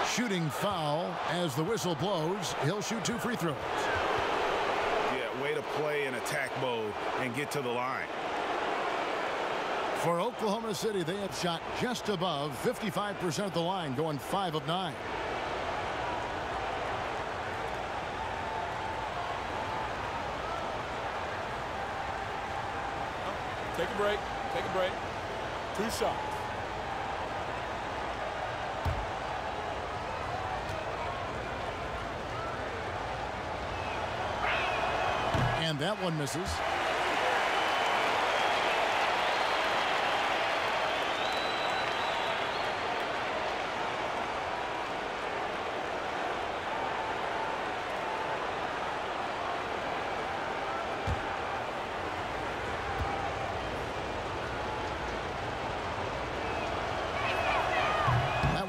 Shooting foul as the whistle blows. He'll shoot 2 free throws. Yeah, way to play in attack mode and get to the line. For Oklahoma City, they have shot just above 55% of the line, going 5 of 9. Take a break. Take a break. 2 shots. And that one misses.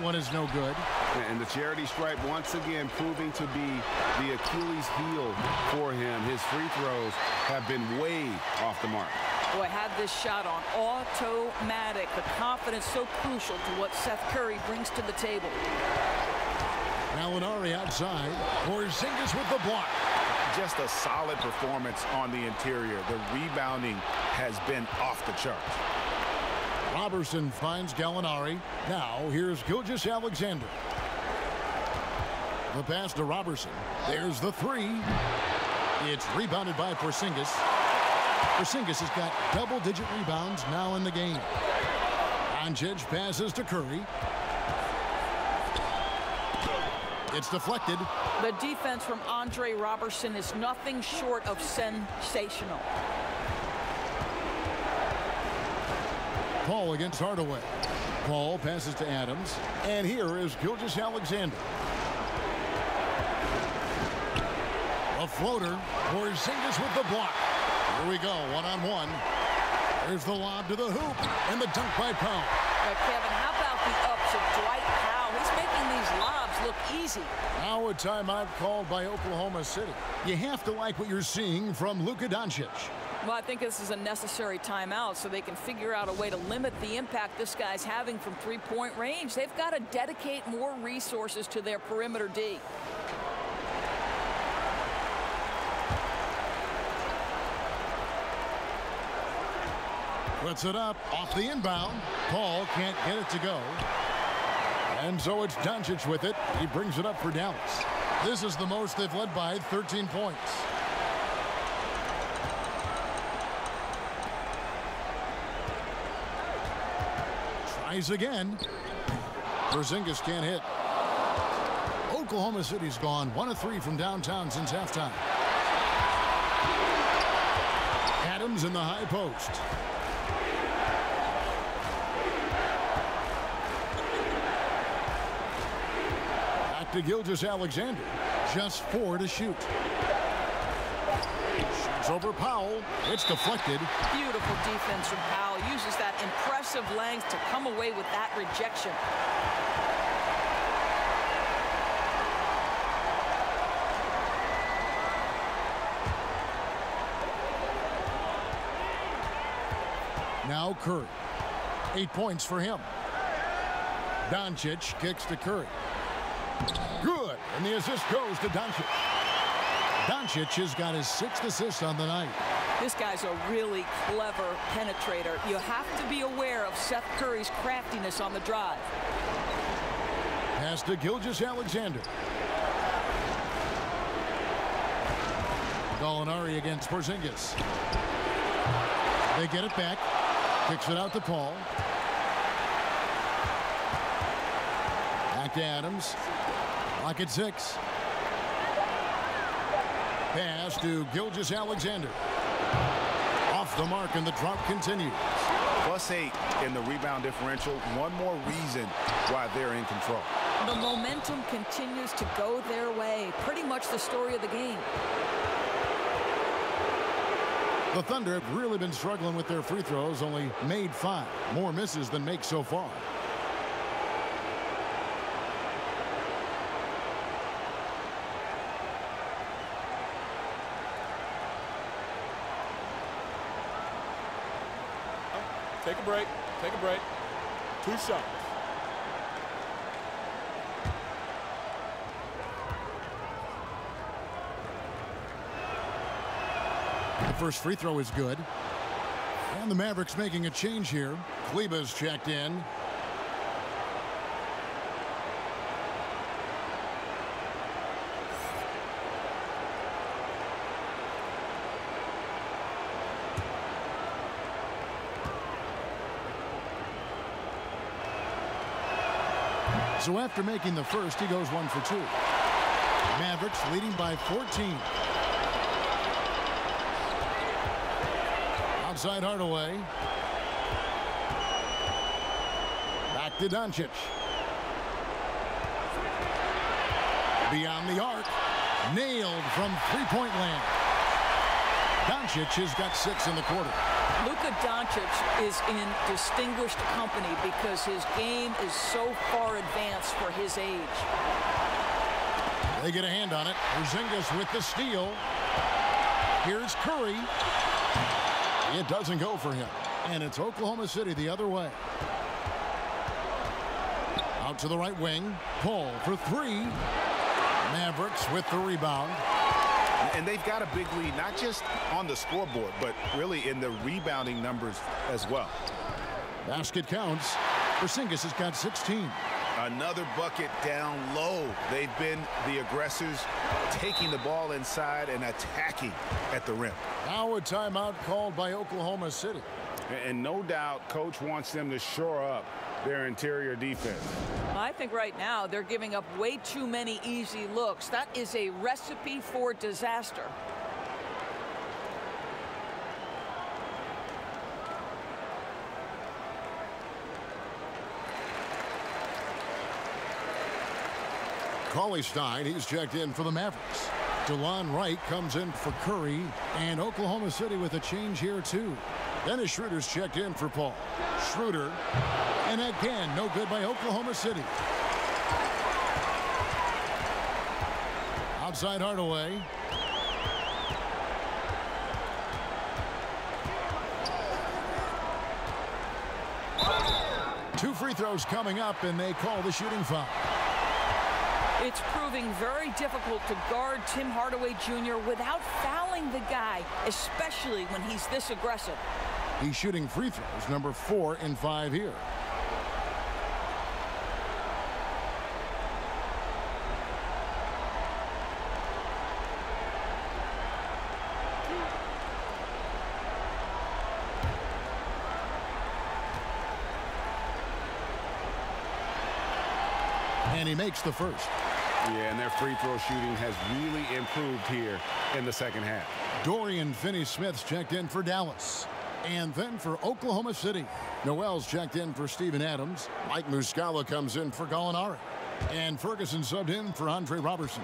One is no good. And the charity stripe once again proving to be the Achilles heel for him. His free throws have been way off the mark. Boy, had this shot on automatic. The confidence so crucial to what Seth Curry brings to the table. Gallinari outside. Porzingis with the block. Just a solid performance on the interior. The rebounding has been off the charts. Robertson finds Gallinari. Now here's Gilgeous-Alexander. The pass to Robertson. There's the 3. It's rebounded by Porzingis. Porzingis has got double-digit rebounds now in the game. Doncic passes to Curry. It's deflected. The defense from Andre Robertson is nothing short of sensational. Paul against Hardaway. Paul passes to Adams. And here is Gilgeous-Alexander. A floater. Porzingis with the block. Here we go, one-on-one. There's the lob to the hoop, and the dunk by Powell. Kevin, how about the ups of Dwight Powell? He's making these lobs look easy. Now a timeout called by Oklahoma City. You have to like what you're seeing from Luka Doncic. Well, I think this is a necessary timeout so they can figure out a way to limit the impact this guy's having from three-point range. They've got to dedicate more resources to their perimeter D. Puts it up off the inbound. Paul can't get it to go. And so it's Doncic with it. He brings it up for Dallas. This is the most they've led by 13 points. Tries again. Porzingis can't hit. Oklahoma City's gone 1 of 3 from downtown since halftime. Adams in the high post. To Gilgeous-Alexander. Just 4 to shoot. Shoots over Powell. It's deflected. Beautiful defense from Powell. Uses that impressive length to come away with that rejection. Now Curry. 8 points for him. Doncic kicks to Curry. Good, and the assist goes to Doncic. Doncic has got his 6th assist on the night. This guy's a really clever penetrator. You have to be aware of Seth Curry's craftiness on the drive. Pass to Gilgeous-Alexander. Gallinari against Porzingis. They get it back. Kicks it out to Paul. Back to Adams. Lock at 6. Pass to Gilgeous-Alexander. Off the mark, and the drop continues. +8 in the rebound differential. One more reason why they're in control. The momentum continues to go their way. Pretty much the story of the game. The Thunder have really been struggling with their free throws, only made 5. More misses than makes so far. Take a break. Take a break. 2 shots. The first free throw is good. And the Mavericks making a change here. Kleba's checked in. So after making the first, he goes 1 for 2. Mavericks leading by 14. Outside Hardaway. Back to Doncic. Beyond the arc. Nailed from three-point land. Doncic has got 6 in the quarter. Luka Doncic is in distinguished company because his game is so far advanced for his age. They get a hand on it. Porzingis with the steal. Here's Curry. It doesn't go for him. And it's Oklahoma City the other way. Out to the right wing. Paul for 3. Mavericks with the rebound. And they've got a big lead, not just on the scoreboard, but really in the rebounding numbers as well. Basket counts. Porzingis has got 16. Another bucket down low. They've been the aggressors, taking the ball inside and attacking at the rim. Now a timeout called by Oklahoma City. And no doubt, Coach wants them to shore up their interior defense. I think right now they're giving up way too many easy looks. That is a recipe for disaster. Cauley Stein, he's checked in for the Mavericks. DeLon Wright comes in for Curry, and Oklahoma City with a change here too. Dennis Schroeder's checked in for Paul. Schroeder, and again, no good by Oklahoma City. Outside Hardaway. Two free throws coming up, and they call the shooting foul. It's proving very difficult to guard Tim Hardaway Jr. without fouling the guy, especially when he's this aggressive. He's shooting free throws, number 4 in 5 here. And he makes the first. Yeah, and their free throw shooting has really improved here in the second half. Dorian Finney-Smith's checked in for Dallas. And then for Oklahoma City, Noel's checked in for Steven Adams. Mike Muscala comes in for Gallinari. And Ferguson subbed in for Andre Robertson.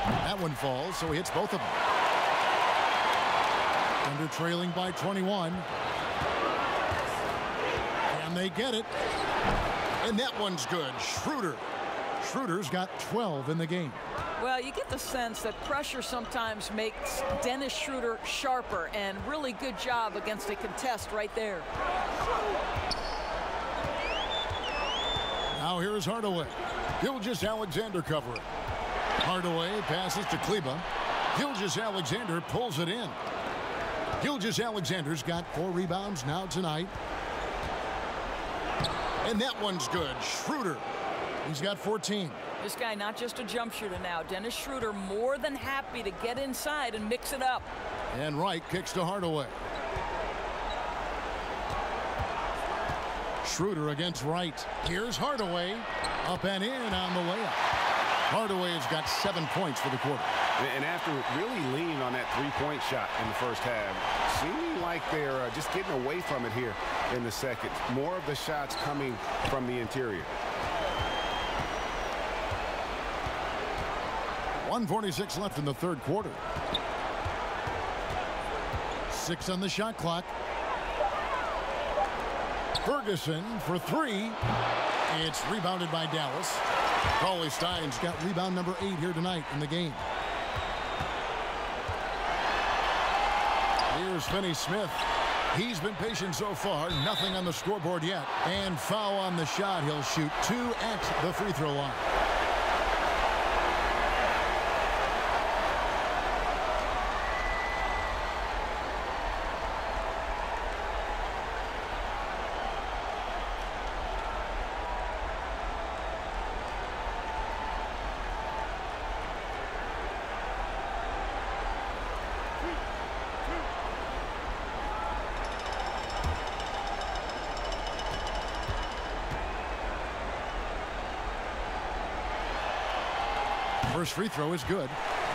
That one falls, so he hits both of them. Thunder trailing by 21. And they get it. And that one's good. Schroeder. Schroeder's got 12 in the game. Well, you get the sense that pressure sometimes makes Dennis Schroeder sharper, and really good job against a contest right there. Now here's Hardaway. Gilgeous-Alexander covering. Hardaway passes to Kleba. Gilgeous-Alexander pulls it in. Gilgeous-Alexander's got 4 rebounds now tonight. And that one's good. Schroeder. He's got 14. This guy not just a jump shooter now. Dennis Schroeder more than happy to get inside and mix it up. And Wright kicks to Hardaway. Schroeder against Wright. Here's Hardaway. Up and in on the layup. Hardaway's got 7 points for the quarter. And after really leaning on that three-point shot in the first half, seeming like they're just getting away from it here in the second. More of the shots coming from the interior. 1:46 left in the third quarter. 6 on the shot clock. Ferguson for 3. It's rebounded by Dallas. Cauley-Stein's got rebound number 8 here tonight in the game. Here's Finney-Smith. He's been patient so far. Nothing on the scoreboard yet. And foul on the shot. He'll shoot 2 at the free throw line. First free throw is good.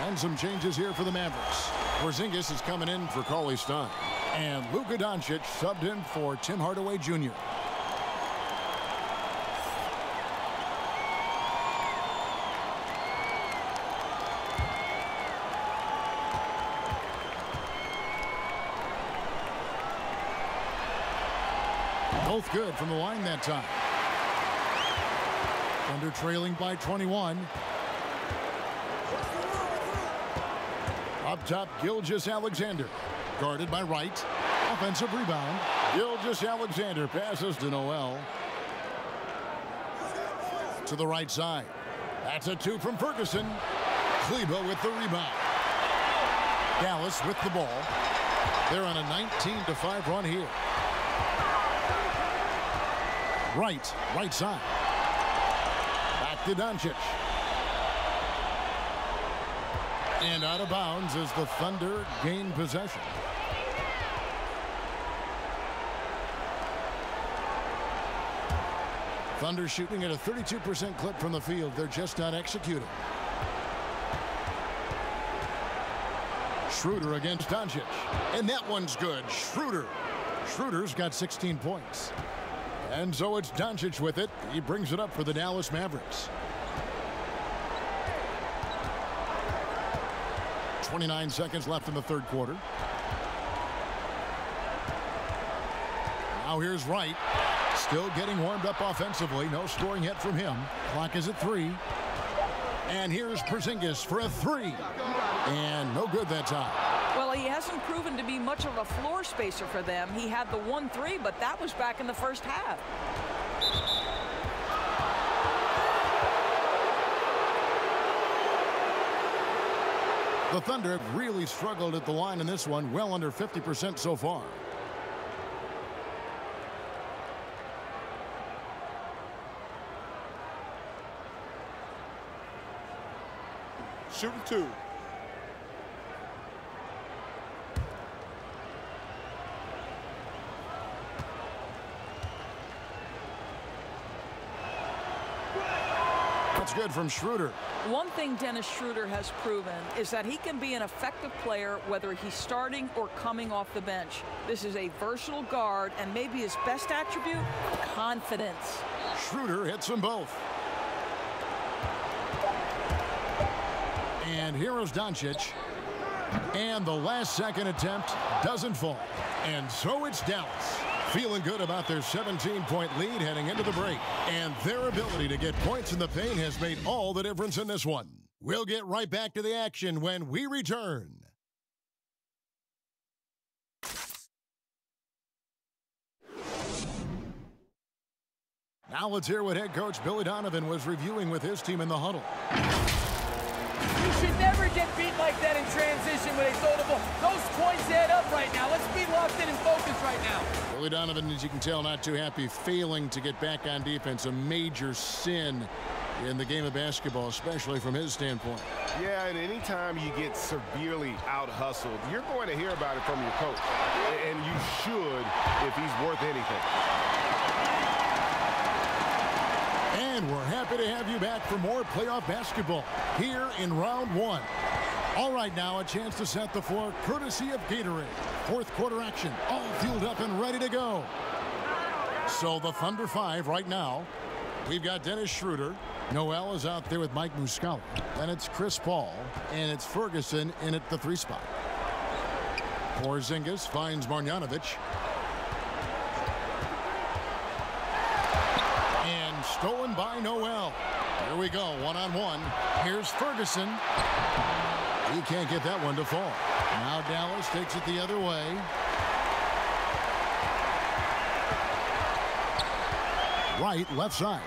And some changes here for the Mavericks. Porzingis is coming in for Cauley-Stein. And Luka Doncic subbed in for Tim Hardaway Jr. Both good from the line that time. Thunder trailing by 21. Up top, Gilgeous-Alexander. Guarded by Wright. Offensive rebound. Gilgeous-Alexander passes to Noel. To the right side. That's a 2 from Ferguson. Kleba with the rebound. Dallas with the ball. They're on a 19-5 run here. Wright, right side. Back to Doncic. And out of bounds as the Thunder gain possession. Thunder shooting at a 32% clip from the field. They're just not executing. Schroeder against Doncic. And that one's good. Schroeder. Schroeder's got 16 points. And so it's Doncic with it. He brings it up for the Dallas Mavericks. 29 seconds left in the third quarter. Now here's Wright. Still getting warmed up offensively. No scoring yet from him. Clock is at 3. And here's Porzingis for a 3. And no good that time. Well, he hasn't proven to be much of a floor spacer for them. He had the 1-3, but that was back in the first half. The Thunder have really struggled at the line in this one, well under 50% so far. Shooting 2. That's good from Schroeder. One thing Dennis Schroeder has proven is that he can be an effective player whether he's starting or coming off the bench. This is a versatile guard, and maybe his best attribute, confidence. Schroeder hits them both. And here is Doncic. And the last second attempt doesn't fall. And so it's Dallas. Feeling good about their 17-point lead heading into the break. And their ability to get points in the paint has made all the difference in this one. We'll get right back to the action when we return. Now let's hear what head coach Billy Donovan was reviewing with his team in the huddle. You should never get beat like that in transition when they throw the ball. Those points add up right now. Let's be locked in and focused right now. Billy Donovan, as you can tell, not too happy, failing to get back on defense. A major sin in the game of basketball, especially from his standpoint. Yeah, and anytime you get severely out-hustled, you're going to hear about it from your coach. And you should if he's worth anything. And we're happy to have you back for more playoff basketball here in round 1. All right, now a chance to set the floor courtesy of Gatorade. Fourth quarter action, all fueled up and ready to go. So the Thunder 5 right now. We've got Dennis Schroeder. Noel is out there with Mike Muscala. Then it's Chris Paul, and it's Ferguson in at the 3 spot. Porzingis finds Marjanovic. And stolen by Noel. Here we go, one-on-one. Here's Ferguson. He can't get that one to fall. Now Dallas takes it the other way. Right, left side.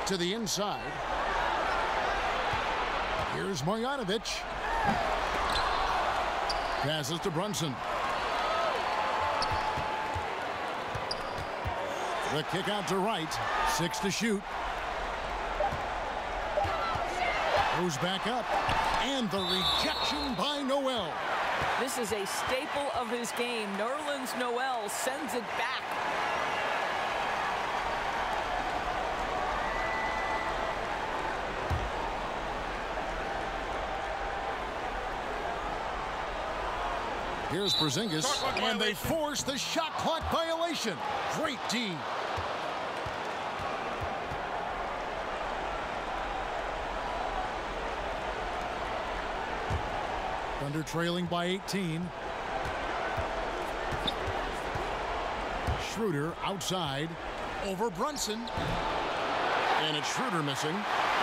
To the inside. Here's Marjanovic. Passes to Brunson. The kick out to Wright. 6 to shoot. Goes back up. And the rejection by Noel. This is a staple of his game. Nerlens Noel sends it back. Here's Porzingis, and they force the shot clock violation. Great D. Thunder trailing by 18. Schroeder outside over Brunson. And it's Schroeder missing.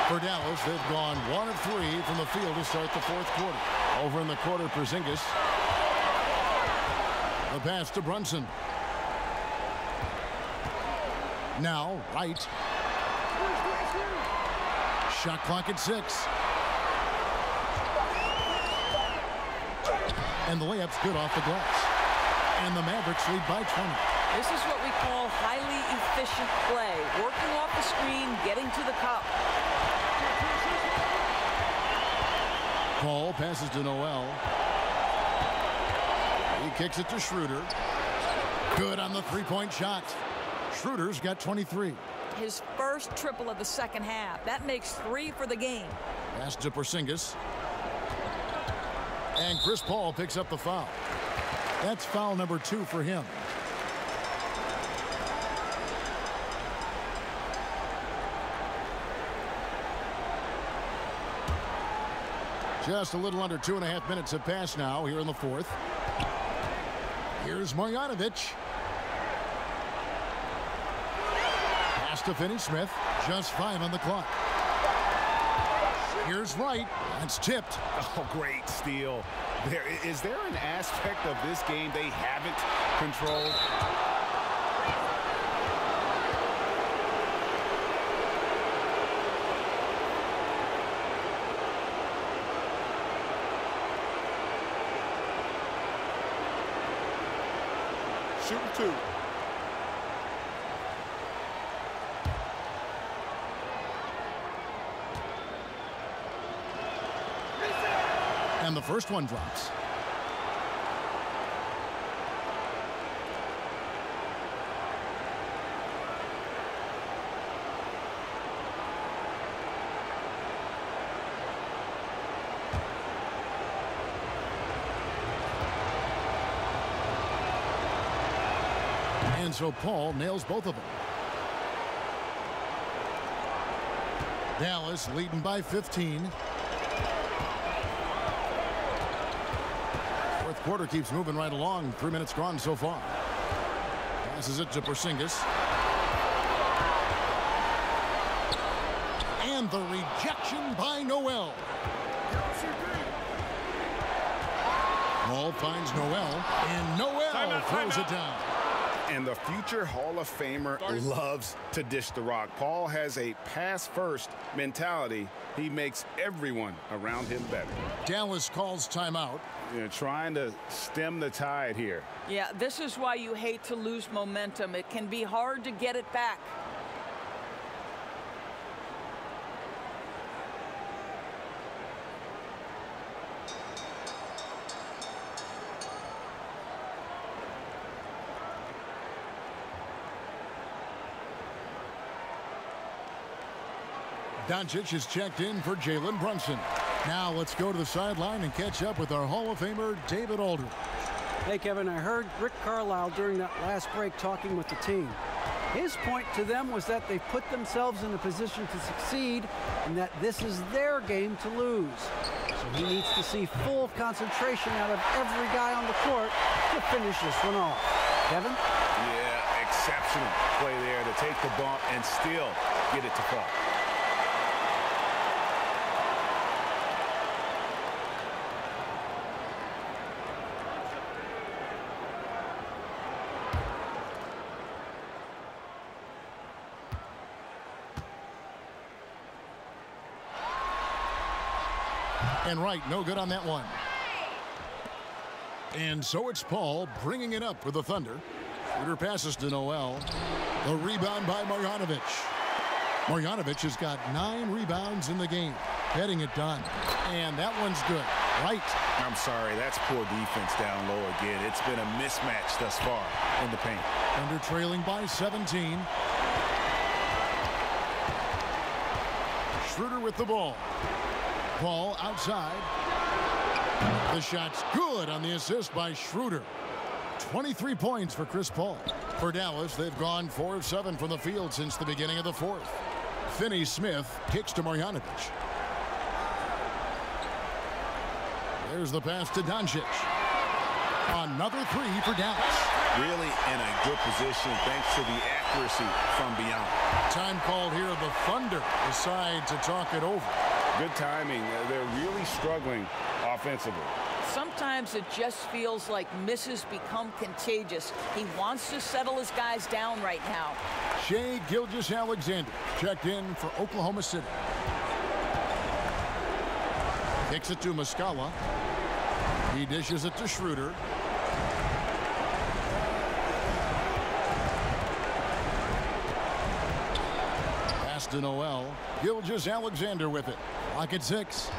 For Dallas, they've gone 1 of 3 from the field to start the fourth quarter. Over in the quarter, Porzingis. The pass to Brunson. Now, Wright. Shot clock at 6. And the layup's good off the glass. And the Mavericks lead by 20. This is what we call highly efficient play. Working off the screen, getting to the cup. Paul passes to Noel. He kicks it to Schroeder. Good on the three-point shot. Schroeder's got 23. His first triple of the second half. That makes 3 for the game. Pass to Porzingis. And Chris Paul picks up the foul. That's foul number 2 for him. Just a little under 2.5 minutes have passed now here in the fourth. Here's Marjanovic. Pass to Finney-Smith. Just 5 on the clock. Here's Wright. That's tipped. Oh, great steal. Is there an aspect of this game they haven't controlled? Shooting 2. And the first one drops. And so Paul nails both of them. Dallas leading by 15. Fourth quarter keeps moving right along. 3 minutes gone so far. Passes it to Porzingis. And the rejection by Noel. Paul finds Noel, and Noel throws it down. And the future Hall of Famer loves to dish the rock. Paul has a pass-first mentality. He makes everyone around him better. Dallas calls timeout. Trying to stem the tide here. Yeah, this is why you hate to lose momentum. It can be hard to get it back. Doncic is checked in for Jalen Brunson. Now let's go to the sideline and catch up with our Hall of Famer, David Aldridge. Hey, Kevin, I heard Rick Carlisle during that last break talking with the team. His point to them was that they put themselves in a position to succeed and that this is their game to lose. So he needs to see full concentration out of every guy on the court to finish this one off. Kevin? Yeah, exceptional play there to take the bump and still get it to fall. And Wright, no good on that one. And so it's Paul bringing it up for the Thunder. Shooter passes to Noel. The rebound by Marjanovic. Marjanovic has got 9 rebounds in the game. Getting it done. And that one's good. Wright. I'm sorry, that's poor defense down low again. It's been a mismatch thus far in the paint. Thunder trailing by 17. Schroeder with the ball. Paul outside. The shot's good on the assist by Schroeder. 23 points for Chris Paul. For Dallas, they've gone 4 of 7 from the field since the beginning of the fourth. Finney-Smith kicks to Marjanovic. There's the pass to Doncic. Another 3 for Dallas. Really in a good position thanks to the accuracy from beyond. Time called here. The Thunder decide to talk it over. Good timing. They're really struggling offensively. Sometimes it just feels like misses become contagious. He wants to settle his guys down right now. Shai Gilgeous-Alexander checked in for Oklahoma City. Kicks it to Muscala. He dishes it to Schroeder. Pass to Noel. Gilgeous-Alexander with it. Lock at 6.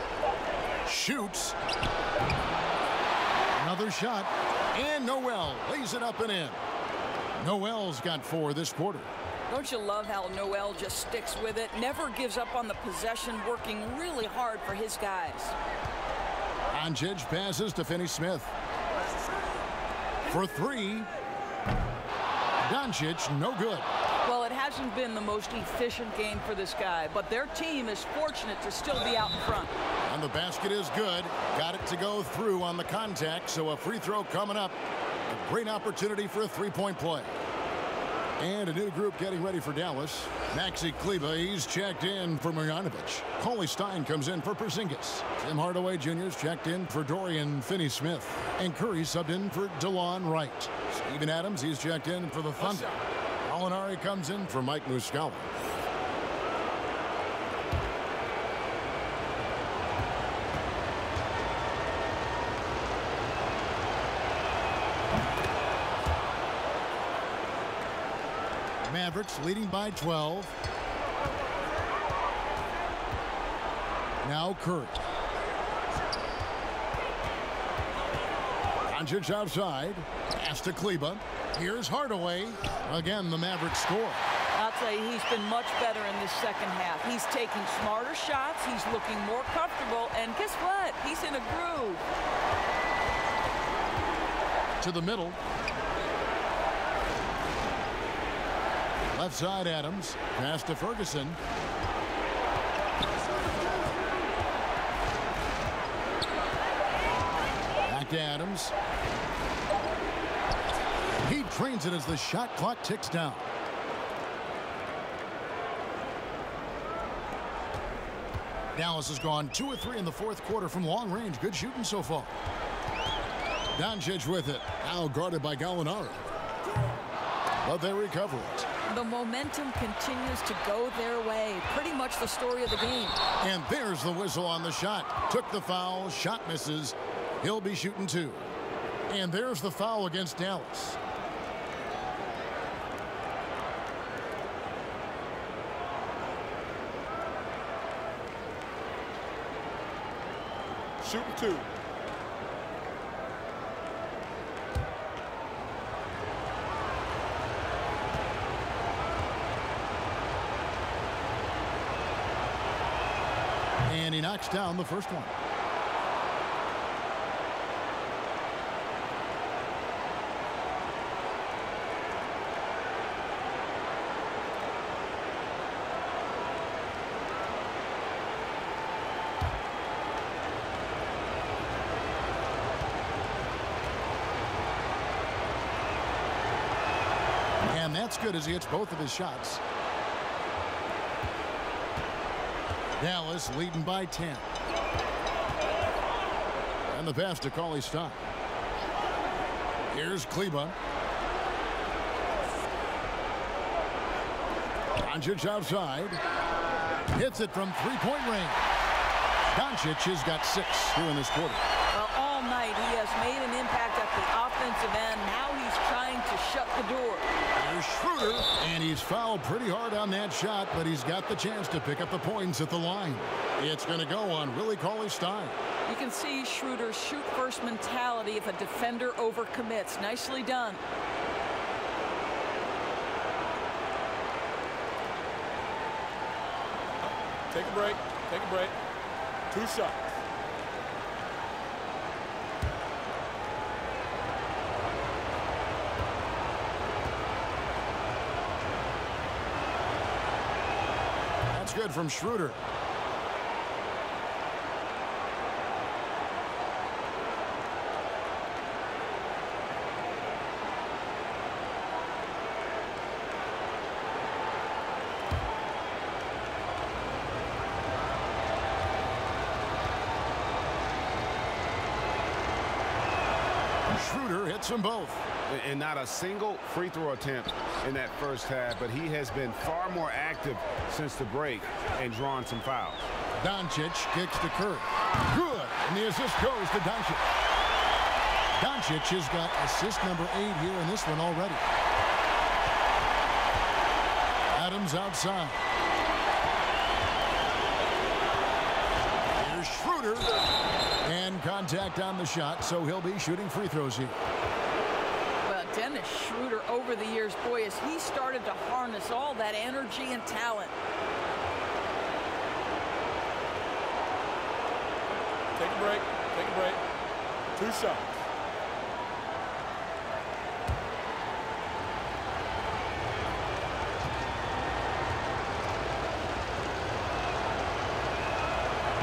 Shoots. Another shot. And Noel lays it up and in. Noel's got 4 this quarter. Don't you love how Noel just sticks with it, never gives up on the possession, working really hard for his guys. Doncic passes to Finney-Smith. For 3. Doncic, no good. Well, it had hasn't been the most efficient game for this guy, but their team is fortunate to still be out in front. And the basket is good. Got it to go through on the contact, so a free throw coming up. A great opportunity for a three-point play. And a new group getting ready for Dallas. Maxi Kleber, he's checked in for Marjanovic. Cauley Stein comes in for Porzingis. Tim Hardaway Jr.'s checked in for Dorian Finney-Smith. And Curry subbed in for DeLon Wright. Steven Adams, he's checked in for the Thunder. Gallinari comes in for Mike Muscala. Mavericks leading by 12. Now Curry. Doncic outside. Pass to Kleber. Here's Hardaway. Again, the Mavericks score. I'll tell you, he's been much better in this second half. He's taking smarter shots. He's looking more comfortable. And guess what? He's in a groove. To the middle. Left side, Adams. Pass to Ferguson. Back to Adams. He trains it as the shot clock ticks down. Dallas has gone 2 of 3 in the fourth quarter from long range. Good shooting so far. Doncic with it. Now guarded by Gallinari. But they recover it. The momentum continues to go their way. Pretty much the story of the game. And there's the whistle on the shot. Took the foul. Shot misses. He'll be shooting 2. And there's the foul against Dallas. Shooting 2. And he knocks down the first one. And that's good as he hits both of his shots. Dallas leading by 10. And the pass to Cauley Stein. Here's Kleber. Doncic outside. Hits it from three-point range. Doncic has got 6 here in this quarter. Well, all night he has made an impact at the offensive end. Now he's trying to shut the door. Here's Schroeder, and he's fouled pretty hard on that shot, but he's got the chance to pick up the points at the line. It's going to go on Willie Cauley-Stein. You can see Schroeder's shoot-first mentality if a defender overcommits. Nicely done. Take a break. Take a break. 2 shots. That's good from Schroeder. Schroeder hits them both. And not a single free throw attempt in that first half, but he has been far more active since the break and drawn some fouls. Doncic kicks to Curry. Good. And the assist goes to Doncic. Doncic has got assist number 8 here in this one already. Adams outside. Here's Schroeder. And contact on the shot, so he'll be shooting free throws here. Well, Dennis Schroeder over the years, boy, as he started to harness all that energy and talent. Take a break. Take a break. 2 shots.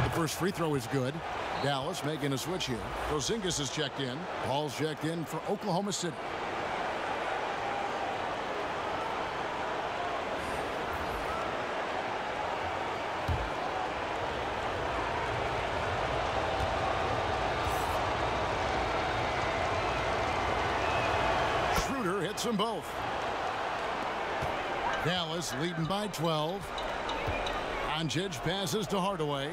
The first free throw is good. Dallas making a switch here. Porzingis is checked in. Paul's checked in for Oklahoma City. Schroeder hits them both. Dallas leading by 12. Doncic passes to Hardaway.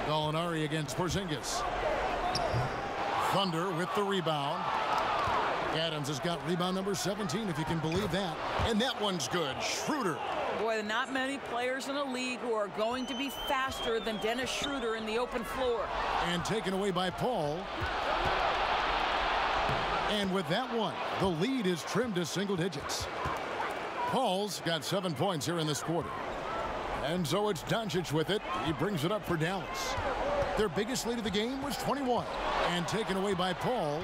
Gallinari against Porzingis. Thunder with the rebound. Adams has got rebound number 17, if you can believe that. And that one's good. Schroeder. Boy, not many players in the league who are going to be faster than Dennis Schroeder in the open floor. And taken away by Paul. And with that one, the lead is trimmed to single digits. Paul's got 7 points here in this quarter. And so it's Doncic with it. He brings it up for Dallas. Their biggest lead of the game was 21. And taken away by Paul.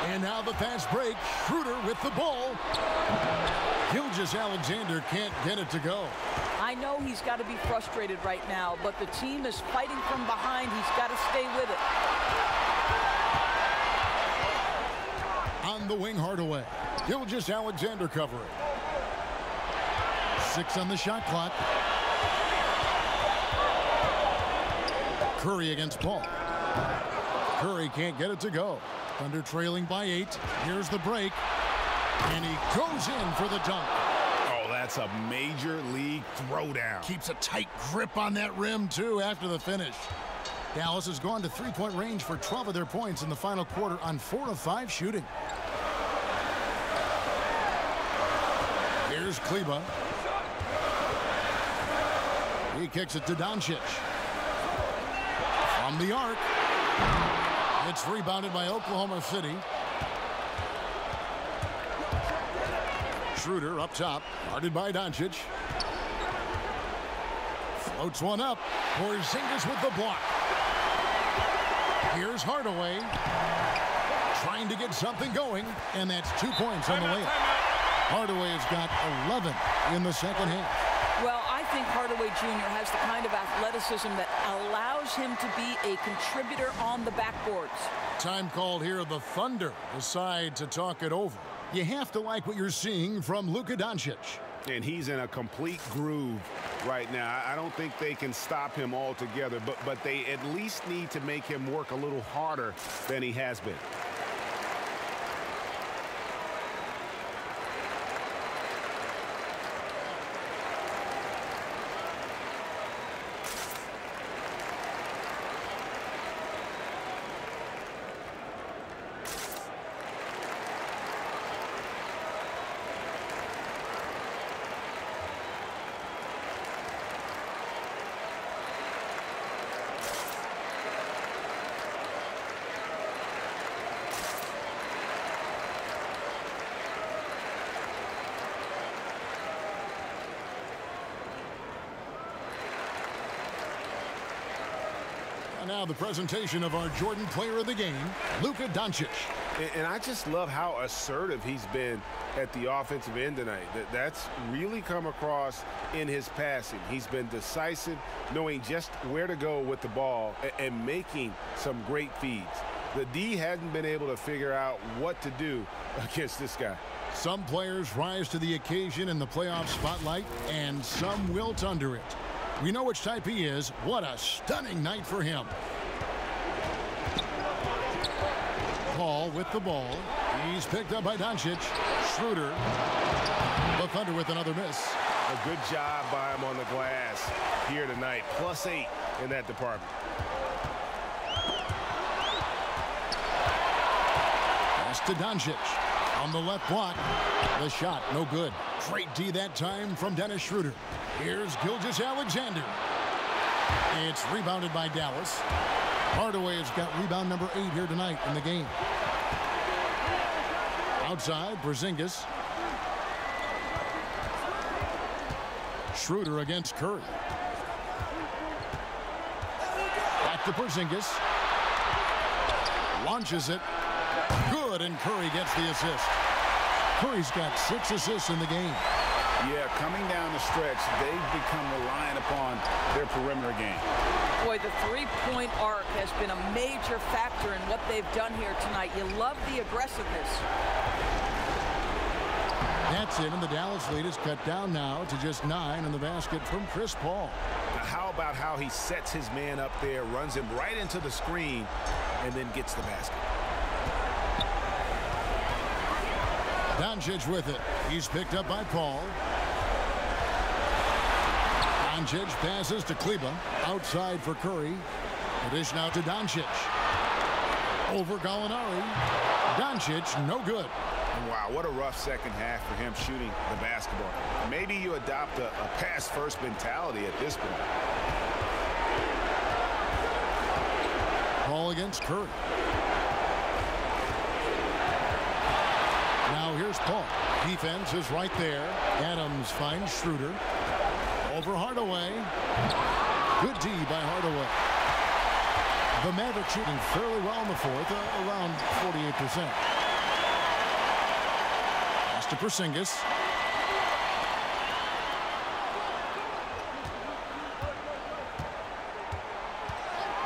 And now the fast break. Schroeder with the ball. Gilgeous-Alexander can't get it to go. I know he's got to be frustrated right now, but the team is fighting from behind. He's got to stay with it. On the wing, Hardaway. Gilgeous-Alexander covering. 6 on the shot clock. Curry against Paul. Curry can't get it to go. Thunder trailing by 8. Here's the break. And he goes in for the dunk. Oh, that's a major league throwdown. Keeps a tight grip on that rim, too, after the finish. Dallas has gone to three-point range for 12 of their points in the final quarter on 4 of 5 shooting. Here's Kleba. He kicks it to Doncic. From the arc. It's rebounded by Oklahoma City. Schroeder up top. Guarded by Doncic. Floats one up. Porzingis with the block. Here's Hardaway. Trying to get something going. And that's 2 points on the layup. Hardaway has got 11 in the second half. Well, I think Hardaway Jr. has the kind of athleticism that allows him to be a contributor on the backboards. Time called here. The Thunder decide to talk it over. You have to like what you're seeing from Luka Doncic. And he's in a complete groove right now. I don't think they can stop him altogether, but they at least need to make him work a little harder than he has been. And now the presentation of our Jordan Player of the Game, Luka Doncic. And I just love how assertive he's been at the offensive end tonight. That's really come across in his passing. He's been decisive, knowing just where to go with the ball and making some great feeds. The D hadn't been able to figure out what to do against this guy. Some players rise to the occasion in the playoff spotlight, and some wilt under it. We know which type he is. What a stunning night for him. Paul with the ball. He's picked up by Doncic. Schroeder. The Thunder with another miss. A good job by him on the glass here tonight. +8 in that department. Pass to Doncic. On the left block. The shot, no good. Great D that time from Dennis Schroeder. Here's Gilgeous-Alexander. It's rebounded by Dallas. Hardaway has got rebound number 8 here tonight in the game. Outside, Porzingis. Schroeder against Curry. Back to Porzingis. Launches it. Good, and Curry gets the assist. Curry's got 6 assists in the game. Yeah, coming down the stretch, they've become reliant upon their perimeter game. Boy, the three-point arc has been a major factor in what they've done here tonight. You love the aggressiveness. That's it, and the Dallas lead is cut down now to just 9 in the basket from Chris Paul. Now, how about how he sets his man up there, runs him right into the screen, and then gets the basket. Doncic with it. He's picked up by Paul. Doncic passes to Kleba. Outside for Curry. The dish now to Doncic. Over Gallinari. Doncic, no good. Wow, what a rough second half for him shooting the basketball. Maybe you adopt a pass-first mentality at this point. Paul against Curry. Now here's Paul. Defense is right there. Adams finds Schroeder. Over Hardaway. Good D by Hardaway. The Mavericks shooting fairly well in the fourth, around 48%. Pass to Porzingis.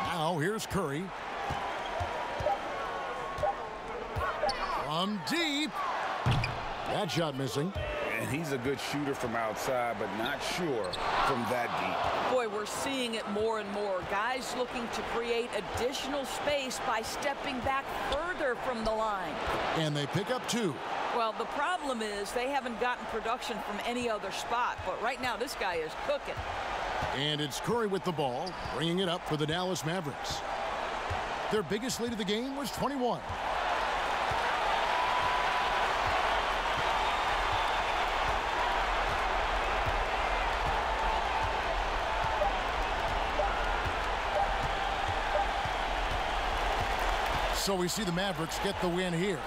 Now here's Curry. From deep. That shot missing. And he's a good shooter from outside, but not sure from that deep. Boy, we're seeing it more and more. Guys looking to create additional space by stepping back further from the line. And they pick up 2. Well, the problem is they haven't gotten production from any other spot. But right now, this guy is cooking. And it's Curry with the ball, bringing it up for the Dallas Mavericks. Their biggest lead of the game was 21. So we see the Mavericks get the win here.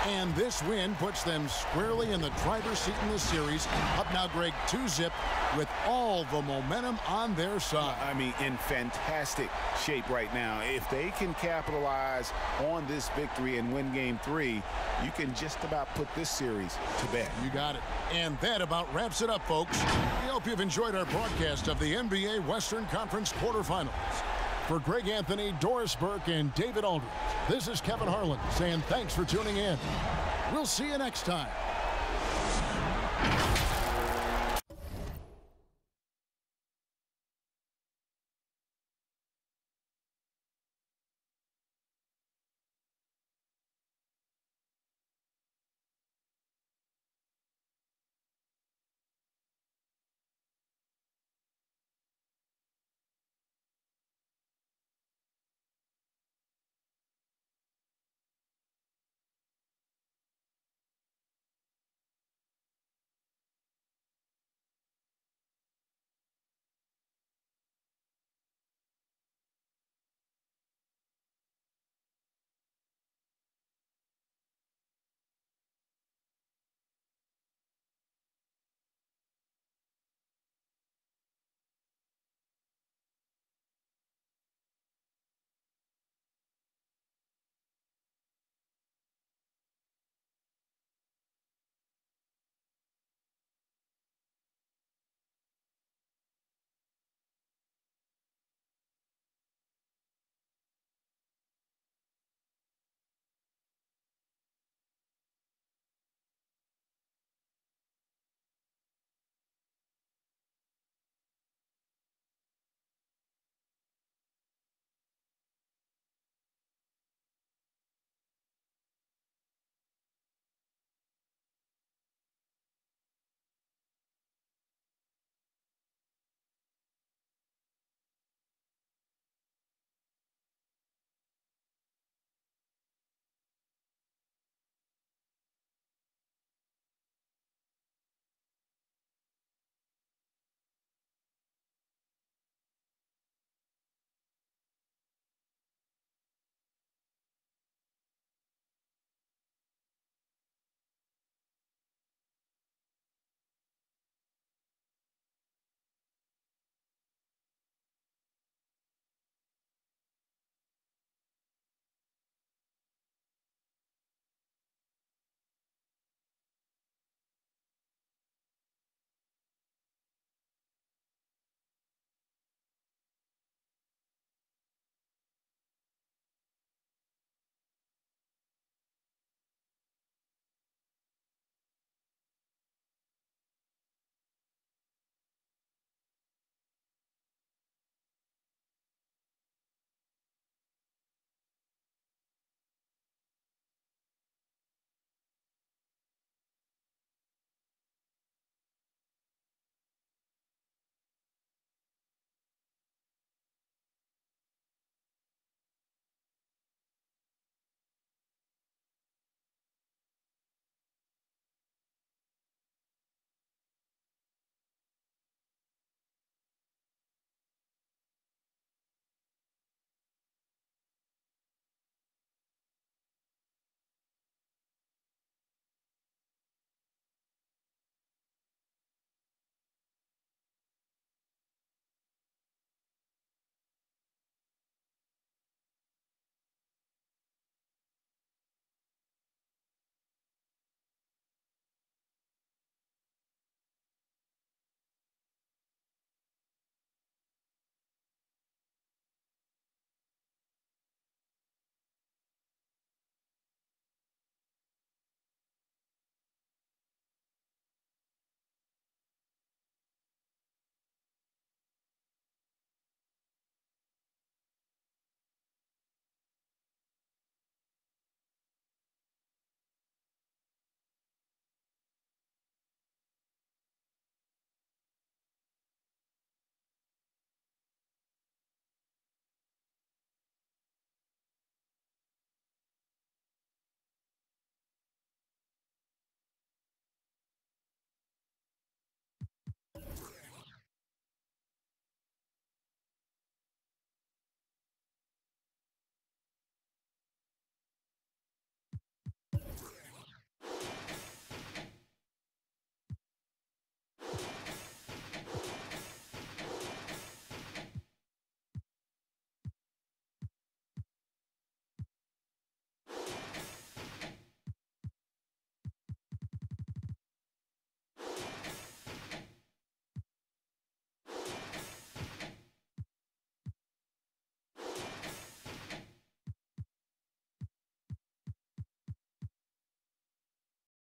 And this win puts them squarely in the driver's seat in this series. Up now, Greg, 2-zip with all the momentum on their side. I mean, in fantastic shape right now. If they can capitalize on this victory and win Game 3, you can just about put this series to bed. You got it. And that about wraps it up, folks. We hope you've enjoyed our broadcast of the NBA Western Conference quarterfinals. For Greg Anthony, Doris Burke, and David Aldridge, this is Kevin Harlan saying thanks for tuning in. We'll see you next time.